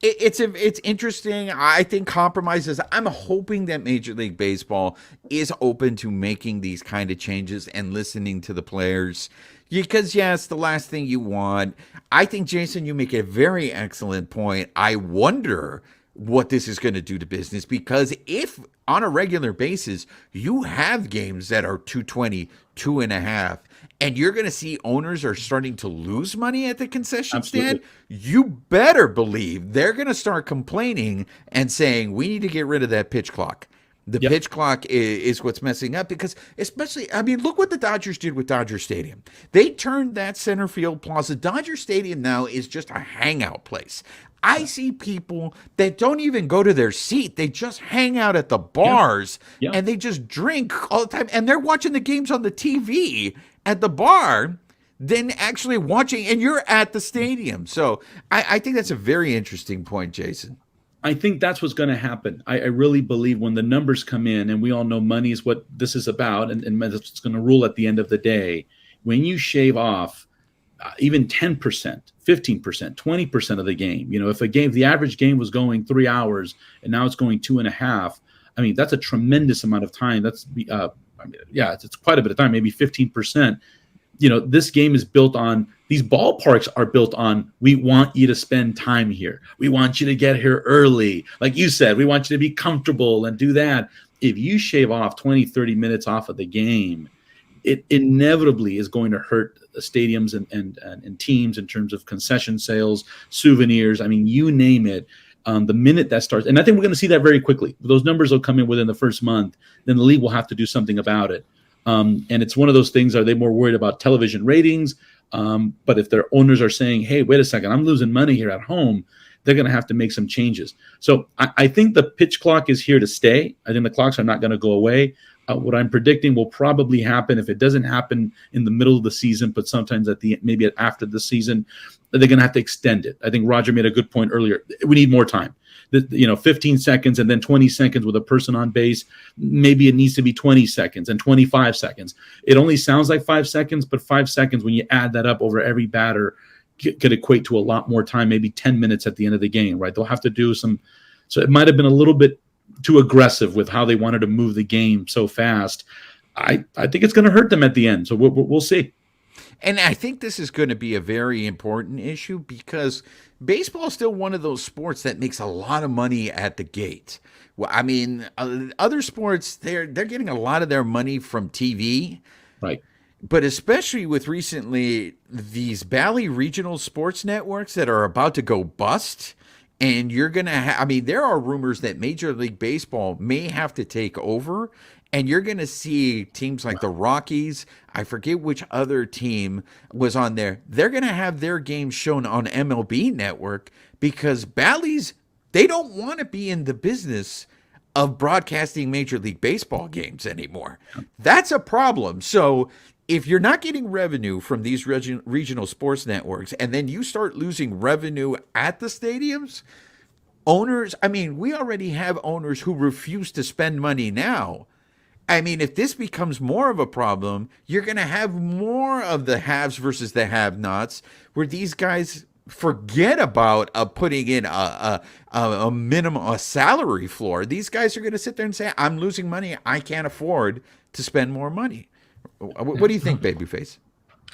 interesting. I think compromises. I'm hoping that Major League Baseball is open to making these kind of changes and listening to the players. Because, yes, the last thing you want. I think, Jason, you make a very excellent point. I wonder what this is going to do to business, because if on a regular basis you have games that are 220, 2.5, and you're going to see owners are starting to lose money at the concession stand, you better believe they're going to start complaining and saying, we need to get rid of that pitch clock. The pitch clock is what's messing up, because especially, I mean, look what the Dodgers did with Dodger Stadium. They turned that center field plaza. Dodger Stadium now is just a hangout place. I see people that don't even go to their seat. They just hang out at the bars and they just drink all the time. And they're watching the games on the TV at the bar than actually watching, and you're at the stadium. So I think that's a very interesting point, Jason. I think that's what's going to happen. I really believe when the numbers come in, and we all know money is what this is about, and that's what's going to rule at the end of the day. When you shave off even 10%, 15%, 20% of the game, if the average game was going 3 hours and now it's going 2.5, I mean, that's a tremendous amount of time. That's, it's quite a bit of time, maybe 15%. This game is built on, these ballparks are built on, we want you to spend time here. We want you to get here early. Like you said, we want you to be comfortable and do that. If you shave off 20, 30 minutes off of the game, it inevitably is going to hurt the stadiums and teams in terms of concession sales, souvenirs. I mean, you name it. The minute that starts, and I think we're going to see that very quickly. Those numbers will come in within the first month. Then the league will have to do something about it. And it's one of those things, are they more worried about television ratings? But if their owners are saying, hey, wait a second, I'm losing money here at home, they're going to have to make some changes. So I think the pitch clock is here to stay. I think the clocks are not going to go away. What I'm predicting will probably happen, if it doesn't happen in the middle of the season, but sometimes maybe after the season, they're going to have to extend it. I think Roger made a good point earlier. We need more time. 15 seconds and then 20 seconds with a person on base. Maybe it needs to be 20 seconds and 25 seconds. It only sounds like 5 seconds, but 5 seconds, when you add that up over every batter, could equate to a lot more time, maybe 10 minutes at the end of the game, right? They'll have to do some. So it might have been a little bit too aggressive with how they wanted to move the game so fast. I think it's going to hurt them at the end. So we'll see. And I think this is going to be a very important issue, because baseball is still one of those sports that makes a lot of money at the gate. Well, I mean, other sports, they're getting a lot of their money from TV. Right. But especially with recently these Bally regional sports networks that are about to go bust, and you're going to there are rumors that Major League Baseball may have to take over, and you're going to see teams like the Rockies, I forget which other team was on there, they're going to have their games shown on MLB Network, because Bally's, they don't want to be in the business of broadcasting Major League Baseball games anymore. That's a problem. So if you're not getting revenue from these regional sports networks, and then you start losing revenue at the stadiums, owners, I mean, we already have owners who refuse to spend money now. I mean, if this becomes more of a problem, you're going to have more of the haves versus the have-nots, where these guys forget about putting in a minimum, a salary floor. These guys are going to sit there and say, I'm losing money. I can't afford to spend more money. What do you think, Babyface?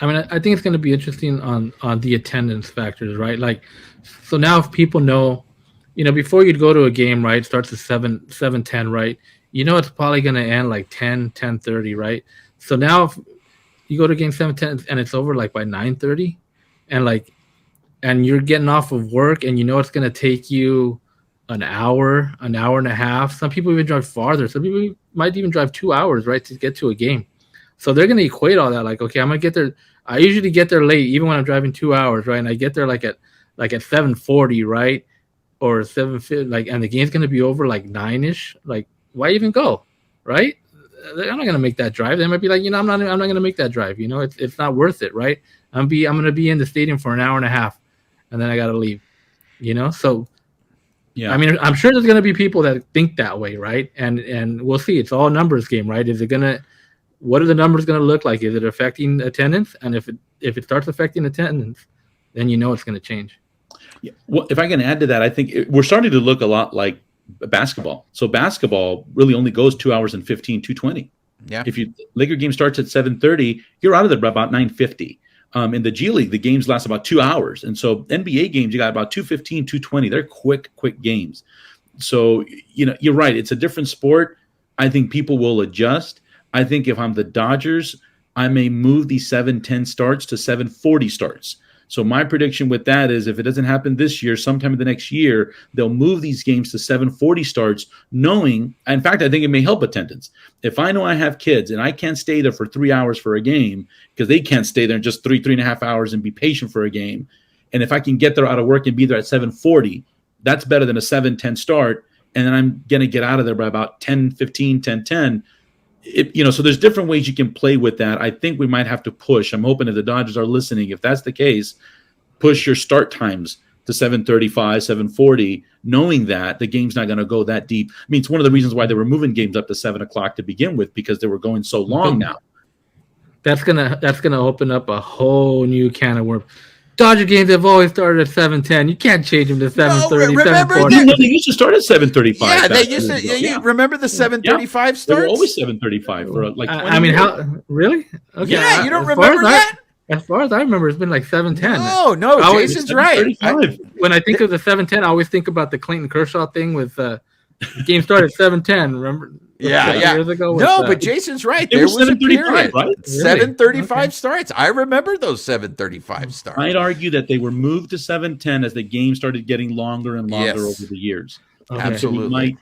I mean, I think it's going to be interesting on the attendance factors, right? Like, so now if people know, before you'd go to a game, right, it starts at 7:10, right? It's probably going to end like 10:30, right? So now if you go to game 7:10 and it's over like by 9:30, and you're getting off of work and it's going to take you an hour and a half. Some people even drive farther. Some people might even drive 2 hours, right, to get to a game. So they're going to equate all that. Like, okay, I'm going to get there. I usually get there late, even when I'm driving 2 hours, right? And I get there like at 7:40, right? Or 7:50, and the game's going to be over like 9-ish. Like, why even go, right? I'm not going to make that drive. They might be like, I'm not going to make that drive. It's not worth it, right? I'm going to be in the stadium for an hour and a half, and then I got to leave. So yeah. I mean, I'm sure there's going to be people that think that way, right? And we'll see. It's all a numbers game, right? What are the numbers going to look like? Is it affecting attendance? And if it starts affecting attendance, then it's going to change. Yeah. Well, if I can add to that, I think we're starting to look a lot like basketball. So basketball really only goes 2 hours and 15, 2:20. Yeah. If Laker game starts at 7:30, you're out of there by about 9:50. In the G League, the games last about 2 hours. And so NBA games, you got about 2:15, 2:20. They're quick games. So, you're right. It's a different sport. I think people will adjust. I think if I'm the Dodgers, I may move the 7:10 starts to 7:40 starts. So my prediction with that is if it doesn't happen this year, sometime in the next year, they'll move these games to 7:40 starts, knowing, in fact, I think it may help attendance. If I know I have kids and I can't stay there for 3 hours for a game because they can't stay there in just three and a half hours and be patient for a game. And if I can get there out of work and be there at 7:40, that's better than a 7:10 start. And then I'm going to get out of there by about 10:15, 10:10. So there's different ways you can play with that. I think we might have to push. I'm hoping if the Dodgers are listening, if that's the case, push your start times to 7:35, 7:40, knowing that the game's not going to go that deep. I mean, it's one of the reasons why they were moving games up to 7 o'clock to begin with, because they were going so long now. That's gonna open up a whole new can of worms. Dodger games have always started at 7:10. You can't change them to 7:30, 7:40. No, they used to start at 7:35. Yeah, they used to. You remember the 7:35 starts? They were always 7:35 for like 20 I mean, years. how really? Okay, yeah, you don't remember that? As far as I remember, it's been like 7:10. No, Jason's right. When I think of the 7:10, I always think about the Clayton Kershaw thing with the game started at 7:10. Remember? Yeah. Years ago but Jason's right. There was a period. Right? 7:35 starts. I remember those 7:35 starts. I'd argue that they were moved to 7:10 as the game started getting longer and longer over the years. Okay. Absolutely.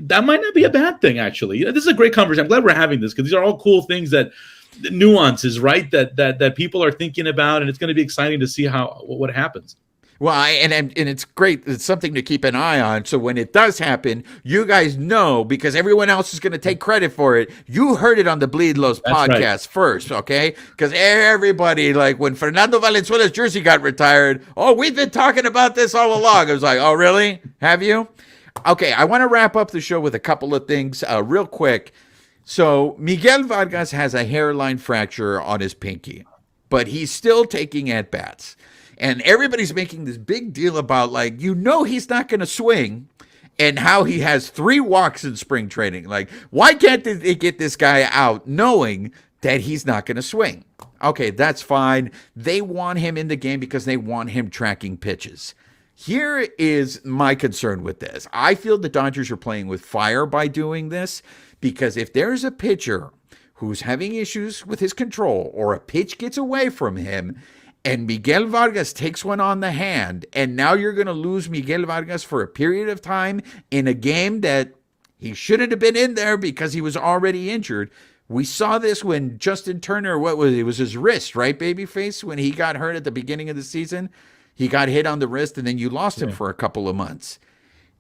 That might not be a bad thing, actually. This is a great conversation. I'm glad we're having this because these are all cool things nuances, right? That people are thinking about, and it's going to be exciting to see what happens. Well, and it's great. It's something to keep an eye on. So when it does happen, you guys know, because everyone else is going to take credit for it. You heard it on the Bleed Los podcast first, okay? Because everybody, like when Fernando Valenzuela's jersey got retired, we've been talking about this all along. I was like, oh, really? Have you? Okay, I want to wrap up the show with a couple of things real quick. So Miguel Vargas has a hairline fracture on his pinky, but he's still taking at-bats. And everybody's making this big deal about, he's not going to swing, and how he has 3 walks in spring training. Like, why can't they get this guy out knowing that he's not going to swing? Okay, that's fine. They want him in the game because they want him tracking pitches. Here is my concern with this. I feel the Dodgers are playing with fire by doing this, because if there's a pitcher who's having issues with his control, or a pitch gets away from him, and Miguel Vargas takes one on the hand, and now you're going to lose Miguel Vargas for a period of time in a game that he shouldn't have been in there because he was already injured. We saw this when Justin Turner, it was his wrist, right, Babyface? When he got hurt at the beginning of the season, he got hit on the wrist, and then you lost him for a couple of months.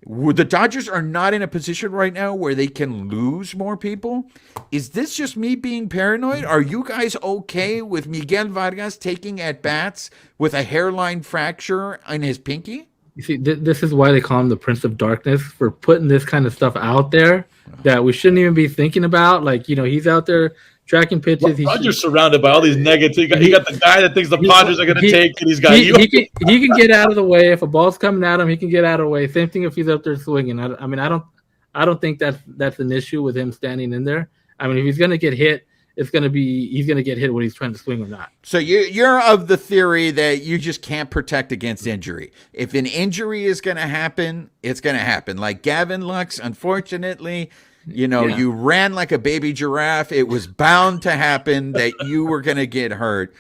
The Dodgers are not in a position right now where they can lose more people. Is this just me being paranoid? Are you guys okay with Miguel Vargas taking at bats with a hairline fracture in his pinky? You see, this is why they call him the Prince of Darkness, for putting this kind of stuff out there that we shouldn't even be thinking about. Like, he's out there tracking pitches. Roger's surrounded by all these negatives. He got the guy that thinks the Padres are going to take, and he's got you. He can get out of the way if a ball's coming at him. He can get out of the way. Same thing if he's up there swinging. I don't think that's an issue with him standing in there. I mean, if he's going to get hit, he's going to get hit when he's trying to swing or not. So you're of the theory that you just can't protect against injury. If an injury is going to happen, it's going to happen. Like Gavin Lux, unfortunately, you ran like a baby giraffe. It was bound to happen that you were going to get hurt.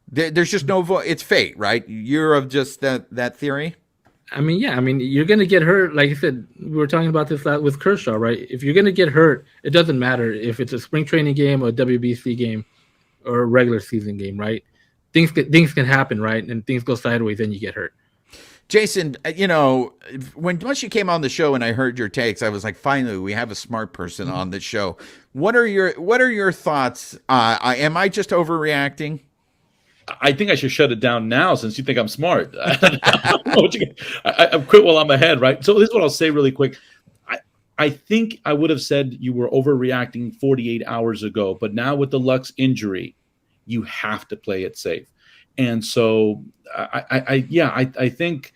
There's just no it's fate, right? You're of just that theory? I mean, yeah. I mean, you're going to get hurt. Like I said, we were talking about this with Kershaw, right? If you're going to get hurt, it doesn't matter if it's a spring training game or a WBC game or a regular season game, right? Things can happen, right? And things go sideways, and you get hurt. Jason, once you came on the show and I heard your takes, I was like, finally, we have a smart person on the show. What are your thoughts? Am I just overreacting? I think I should shut it down now since you think I'm smart. I've quit while I'm ahead, right? So this is what I'll say really quick. I think I would have said you were overreacting 48 hours ago, but now with the Lux injury, you have to play it safe. And so I think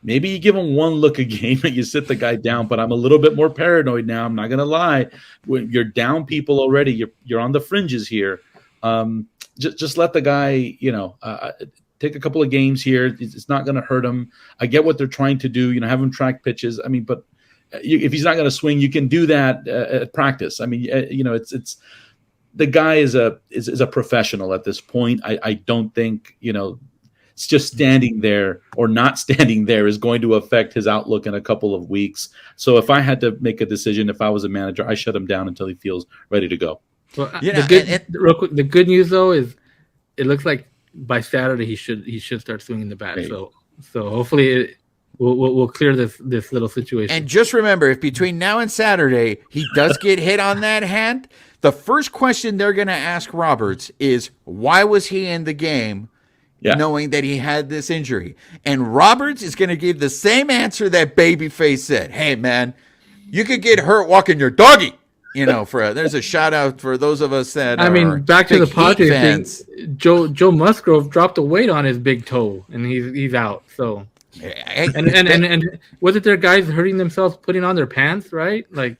maybe you give him one look a game and you sit the guy down, but I'm a little bit more paranoid now. I'm not going to lie. When you're down people already, you're on the fringes here. Just let the guy, take a couple of games here. It's not going to hurt him. I get what they're trying to do, have him track pitches. I mean, but if he's not going to swing, you can do that at practice. I mean, it's the guy is a professional at this point. I don't think, it's just standing there or not standing there is going to affect his outlook in a couple of weeks. So if I had to make a decision, if I was a manager, I shut him down until he feels ready to go. Well, real quick, the good news though is it looks like by Saturday he should start swinging the bat. Right. So hopefully we'll clear this little situation. And just remember, if between now and Saturday he does get hit on that hand, the first question they're going to ask Roberts is why was he in the game, knowing that he had this injury? And Roberts is going to give the same answer that Babyface said. Hey man, you could get hurt walking your doggy. There's a shout out for those of us that back to the Padres thing. Joe Musgrove dropped a weight on his big toe, and he's out. So, and wasn't there guys hurting themselves putting on their pants, right? Like,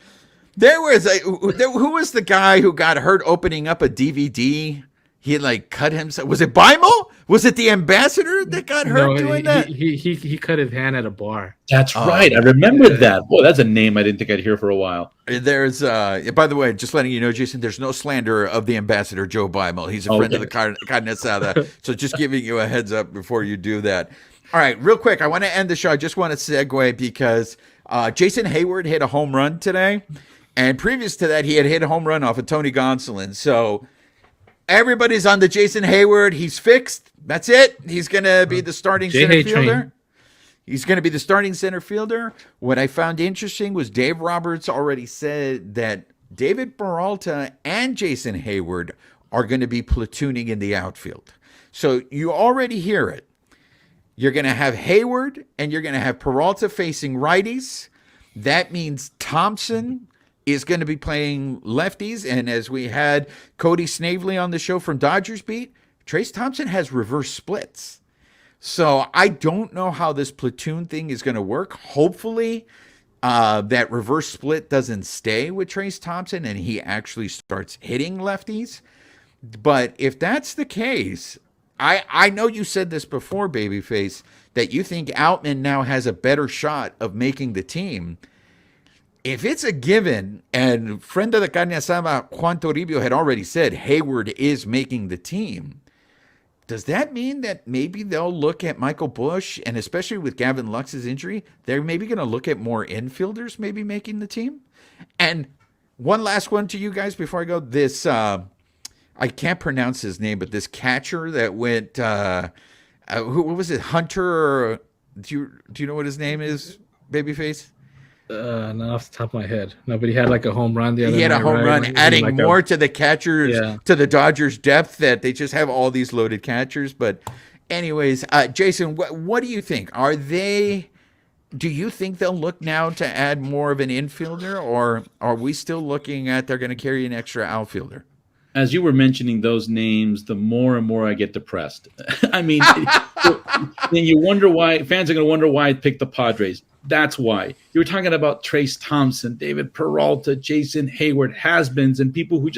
there was who was the guy who got hurt opening up a DVD? He cut himself. Was it Bimal? Was it the ambassador that got hurt doing that? He cut his hand at a bar. That's right. I remembered that. Boy, that's a name I didn't think I'd hear for a while. There's by the way, just letting you know, Jason, there's no slander of the ambassador Joe Bimal. He's a friend of the carne asada. So just giving you a heads up before you do that. All right, real quick, I want to end the show. I just want to segue because Jason Hayward hit a home run today, and previous to that, he had hit a home run off of Tony Gonsolin. So everybody's on the Jason Hayward. He's fixed. That's it. He's going to be the starting center fielder. He's going to be the starting center fielder. What I found interesting was Dave Roberts already said that David Peralta and Jason Hayward are going to be platooning in the outfield. So you already hear it. You're going to have Hayward and you're going to have Peralta facing righties. That means Thompson is going to be playing lefties. And as we had Cody Snavely on the show from Dodgers Beat, Trace Thompson has reverse splits. So I don't know how this platoon thing is going to work. Hopefully that reverse split doesn't stay with Trace Thompson and he actually starts hitting lefties. But if that's the case, I know you said this before, Babyface, that you think Outman now has a better shot of making the team. If it's a given, and friend of the carne asada, Juan Toribio, had already said Hayward is making the team, does that mean that maybe they'll look at Michael Busch, and especially with Gavin Lux's injury, they're maybe going to look at more infielders maybe making the team? And one last one to you guys before I go. This, I can't pronounce his name, but this catcher that went, what was it, Hunter? Do you know what his name is, Babyface? Not off the top of my head. Nobody had like a home run the other He had night, a home right? run, He adding like more to the catchers, yeah. to the Dodgers' depth that they just have all these loaded catchers. But, anyways, Jason, what do you think? Do you think they'll look now to add more of an infielder, or are we still looking at they're going to carry an extra outfielder? As you were mentioning those names, the more and more I get depressed. I mean, then you wonder why fans are going to wonder why I picked the Padres. That's why. You were talking about Trace Thompson, David Peralta, Jason Hayward, has-beens, and people who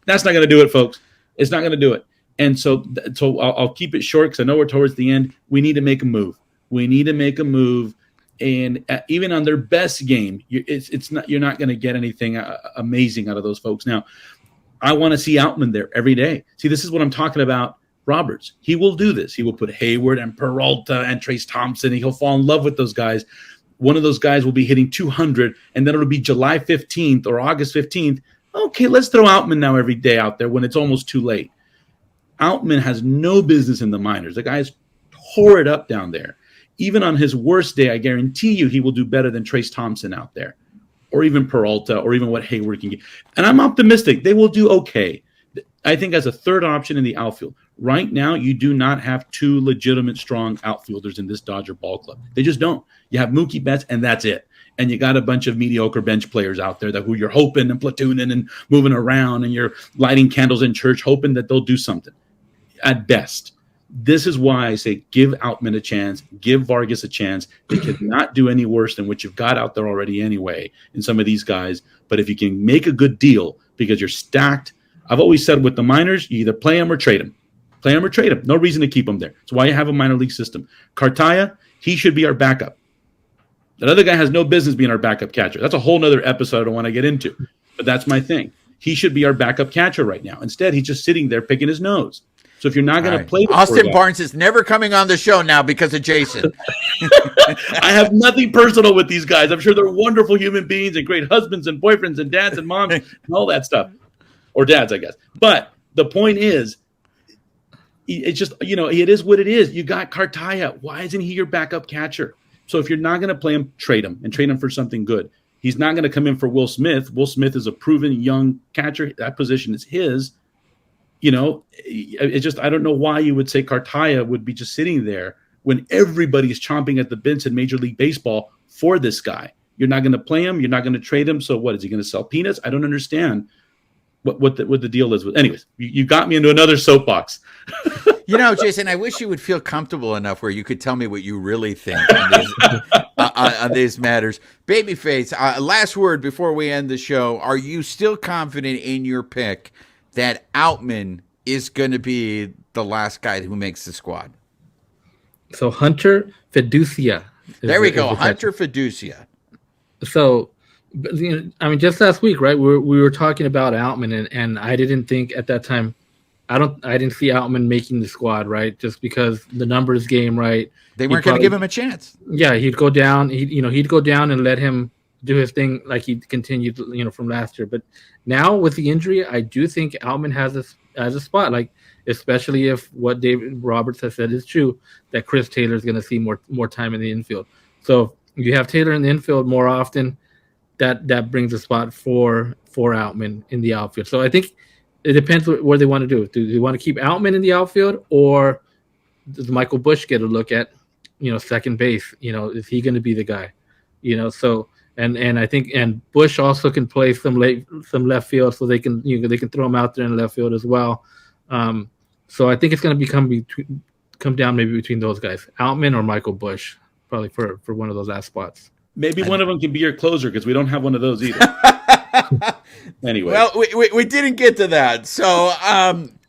that's not going to do it, folks. It's not going to do it. And so I'll keep it short because I know we're towards the end. We need to make a move. We need to make a move. And even on their best game, you're not going to get anything amazing out of those folks. Now, I want to see Outman there every day. See, this is what I'm talking about. Roberts, he will do this. He will put Hayward and Peralta and Trace Thompson, and he'll fall in love with those guys. One of those guys will be hitting 200, and then it'll be July 15th or August 15th. Okay, let's throw Outman now every day out there when it's almost too late. Outman has no business in the minors. The guy's tore it up down there. Even on his worst day, I guarantee you he will do better than Trace Thompson out there, or even Peralta, or even what Hayward can get. And I'm optimistic. They will do okay. I think as a third option in the outfield. Right now, you do not have two legitimate strong outfielders in this Dodger ball club. They just don't. You have Mookie Betts, and that's it. And you got a bunch of mediocre bench players out there who you're hoping and platooning and moving around, and you're lighting candles in church, hoping that they'll do something at best. This is why I say give Outman a chance, give Vargas a chance. They cannot do any worse than what you've got out there already anyway in some of these guys. But if you can make a good deal because you're stacked, I've always said with the minors, you either play them or trade them. Play them or trade them. No reason to keep them there. That's why you have a minor league system. Cartaya, he should be our backup. That other guy has no business being our backup catcher. That's a whole nother episode I don't want to get into. But that's my thing. He should be our backup catcher right now. Instead, he's just sitting there picking his nose. So if you're not going to play Austin Barnes is never coming on the show now because of Jason. I have nothing personal with these guys. I'm sure they're wonderful human beings and great husbands and boyfriends and dads and moms and all that stuff. Or dads, I guess. But the point is, it's just, it is what it is. You got Cartaya. Why isn't he your backup catcher? So if you're not going to play him, trade him and trade him for something good. He's not going to come in for Will Smith. Will Smith is a proven young catcher. That position is his. It's just, I don't know why you would say Cartaya would be just sitting there when everybody is chomping at the bits in Major League Baseball for this guy. You're not going to play him. You're not going to trade him. So what, is he going to sell peanuts? I don't understand what the deal is with. Anyways, you got me into another soapbox. Jason, I wish you would feel comfortable enough where you could tell me what you really think on these matters. Babyface, last word before we end the show. Are you still confident in your pick that Outman is going to be the last guy who makes the squad? So Hunter Fiducia. There we go, Hunter Fiducia. So, just last week, right? We were talking about Outman, and I didn't think at that time. I didn't see Outman making the squad, right? Just because the numbers game, right? They weren't going to give him a chance. Yeah, he'd go down. He'd go down and let him do his thing like he continued, from last year. But now with the injury, I do think Outman has a spot, like especially if what David Roberts has said is true, that Chris Taylor is going to see more time in the infield. So if you have Taylor in the infield more often, that brings a spot for Outman in the outfield. So I think it depends what they want to do. Do they want to keep Outman in the outfield, or does Michael Busch get a look at, second base? Is he going to be the guy? So. And I think Bush also can play some left field, so they can they can throw him out there in left field as well. So I think it's going to come down maybe between those guys, Outman or Michael Busch, probably for one of those last spots. Maybe one of them can be your closer because we don't have one of those either. Anyway, well, we didn't get to that, so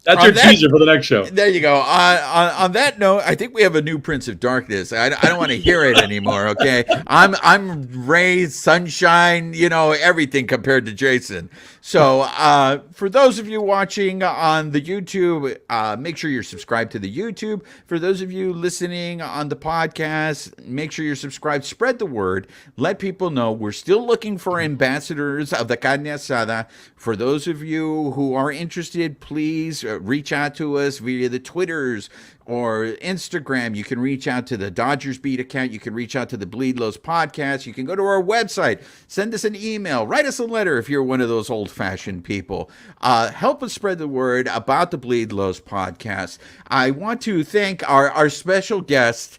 that's your teaser for the next show. There you go. On that note, I think we have a new Prince of Darkness. I don't want to hear it anymore. Okay, I'm rays, sunshine, everything compared to Jason. So for those of you watching on the YouTube, make sure you're subscribed to the YouTube. For those of you listening on the podcast, make sure you're subscribed. Spread the word. Let people know we're still looking for ambassadors of the carne asada. For those of you who are interested, please reach out to us via the Twitters or Instagram. You can reach out to the Dodgers Beat account. You can reach out to the Bleed Lows podcast. You can go to our website, send us an email, write us a letter if you're one of those old-fashioned people. Help us spread the word about the Bleed Lows podcast. I want to thank our special guest,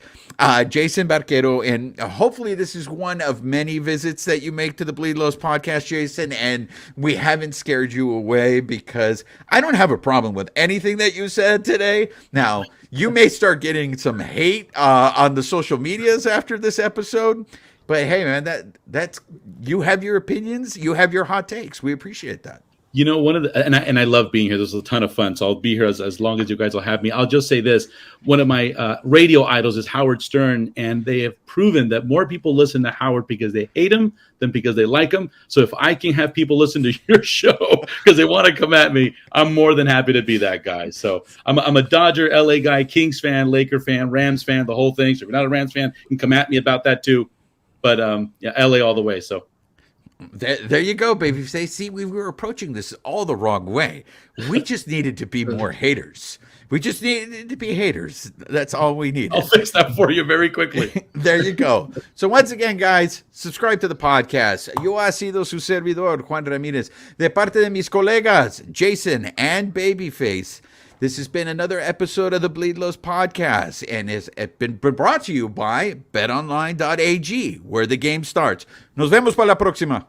Jason Barquero, and hopefully this is one of many visits that you make to the Bleed Lows podcast, Jason, and we haven't scared you away, because I don't have a problem with anything that you said today. Now, you may start getting some hate on the social medias after this episode, but hey, man, that's you have your opinions, you have your hot takes. We appreciate that. You know, one of the and I love being here. This is a ton of fun, so I'll be here as long as you guys will have me. I'll just say this: one of my radio idols is Howard Stern, and they have proven that more people listen to Howard because they hate him than because they like him. So if I can have people listen to your show because they want to come at me, I'm more than happy to be that guy. So I'm a Dodger, LA guy, Kings fan, Laker fan, Rams fan, the whole thing. So if you're not a Rams fan, you can come at me about that too. But yeah, LA all the way. So. There you go, baby. See, we were approaching this all the wrong way. We just needed to be more haters. We just needed to be haters. That's all we needed. I'll fix that for you very quickly. There you go. So once again, guys, subscribe to the podcast. Yo ha sido su servidor, Juan Ramirez, de parte de mis colegas, Jason and Babyface. This has been another episode of the Bleed Lows podcast, and it's been brought to you by betonline.ag, where the game starts. Nos vemos para la próxima.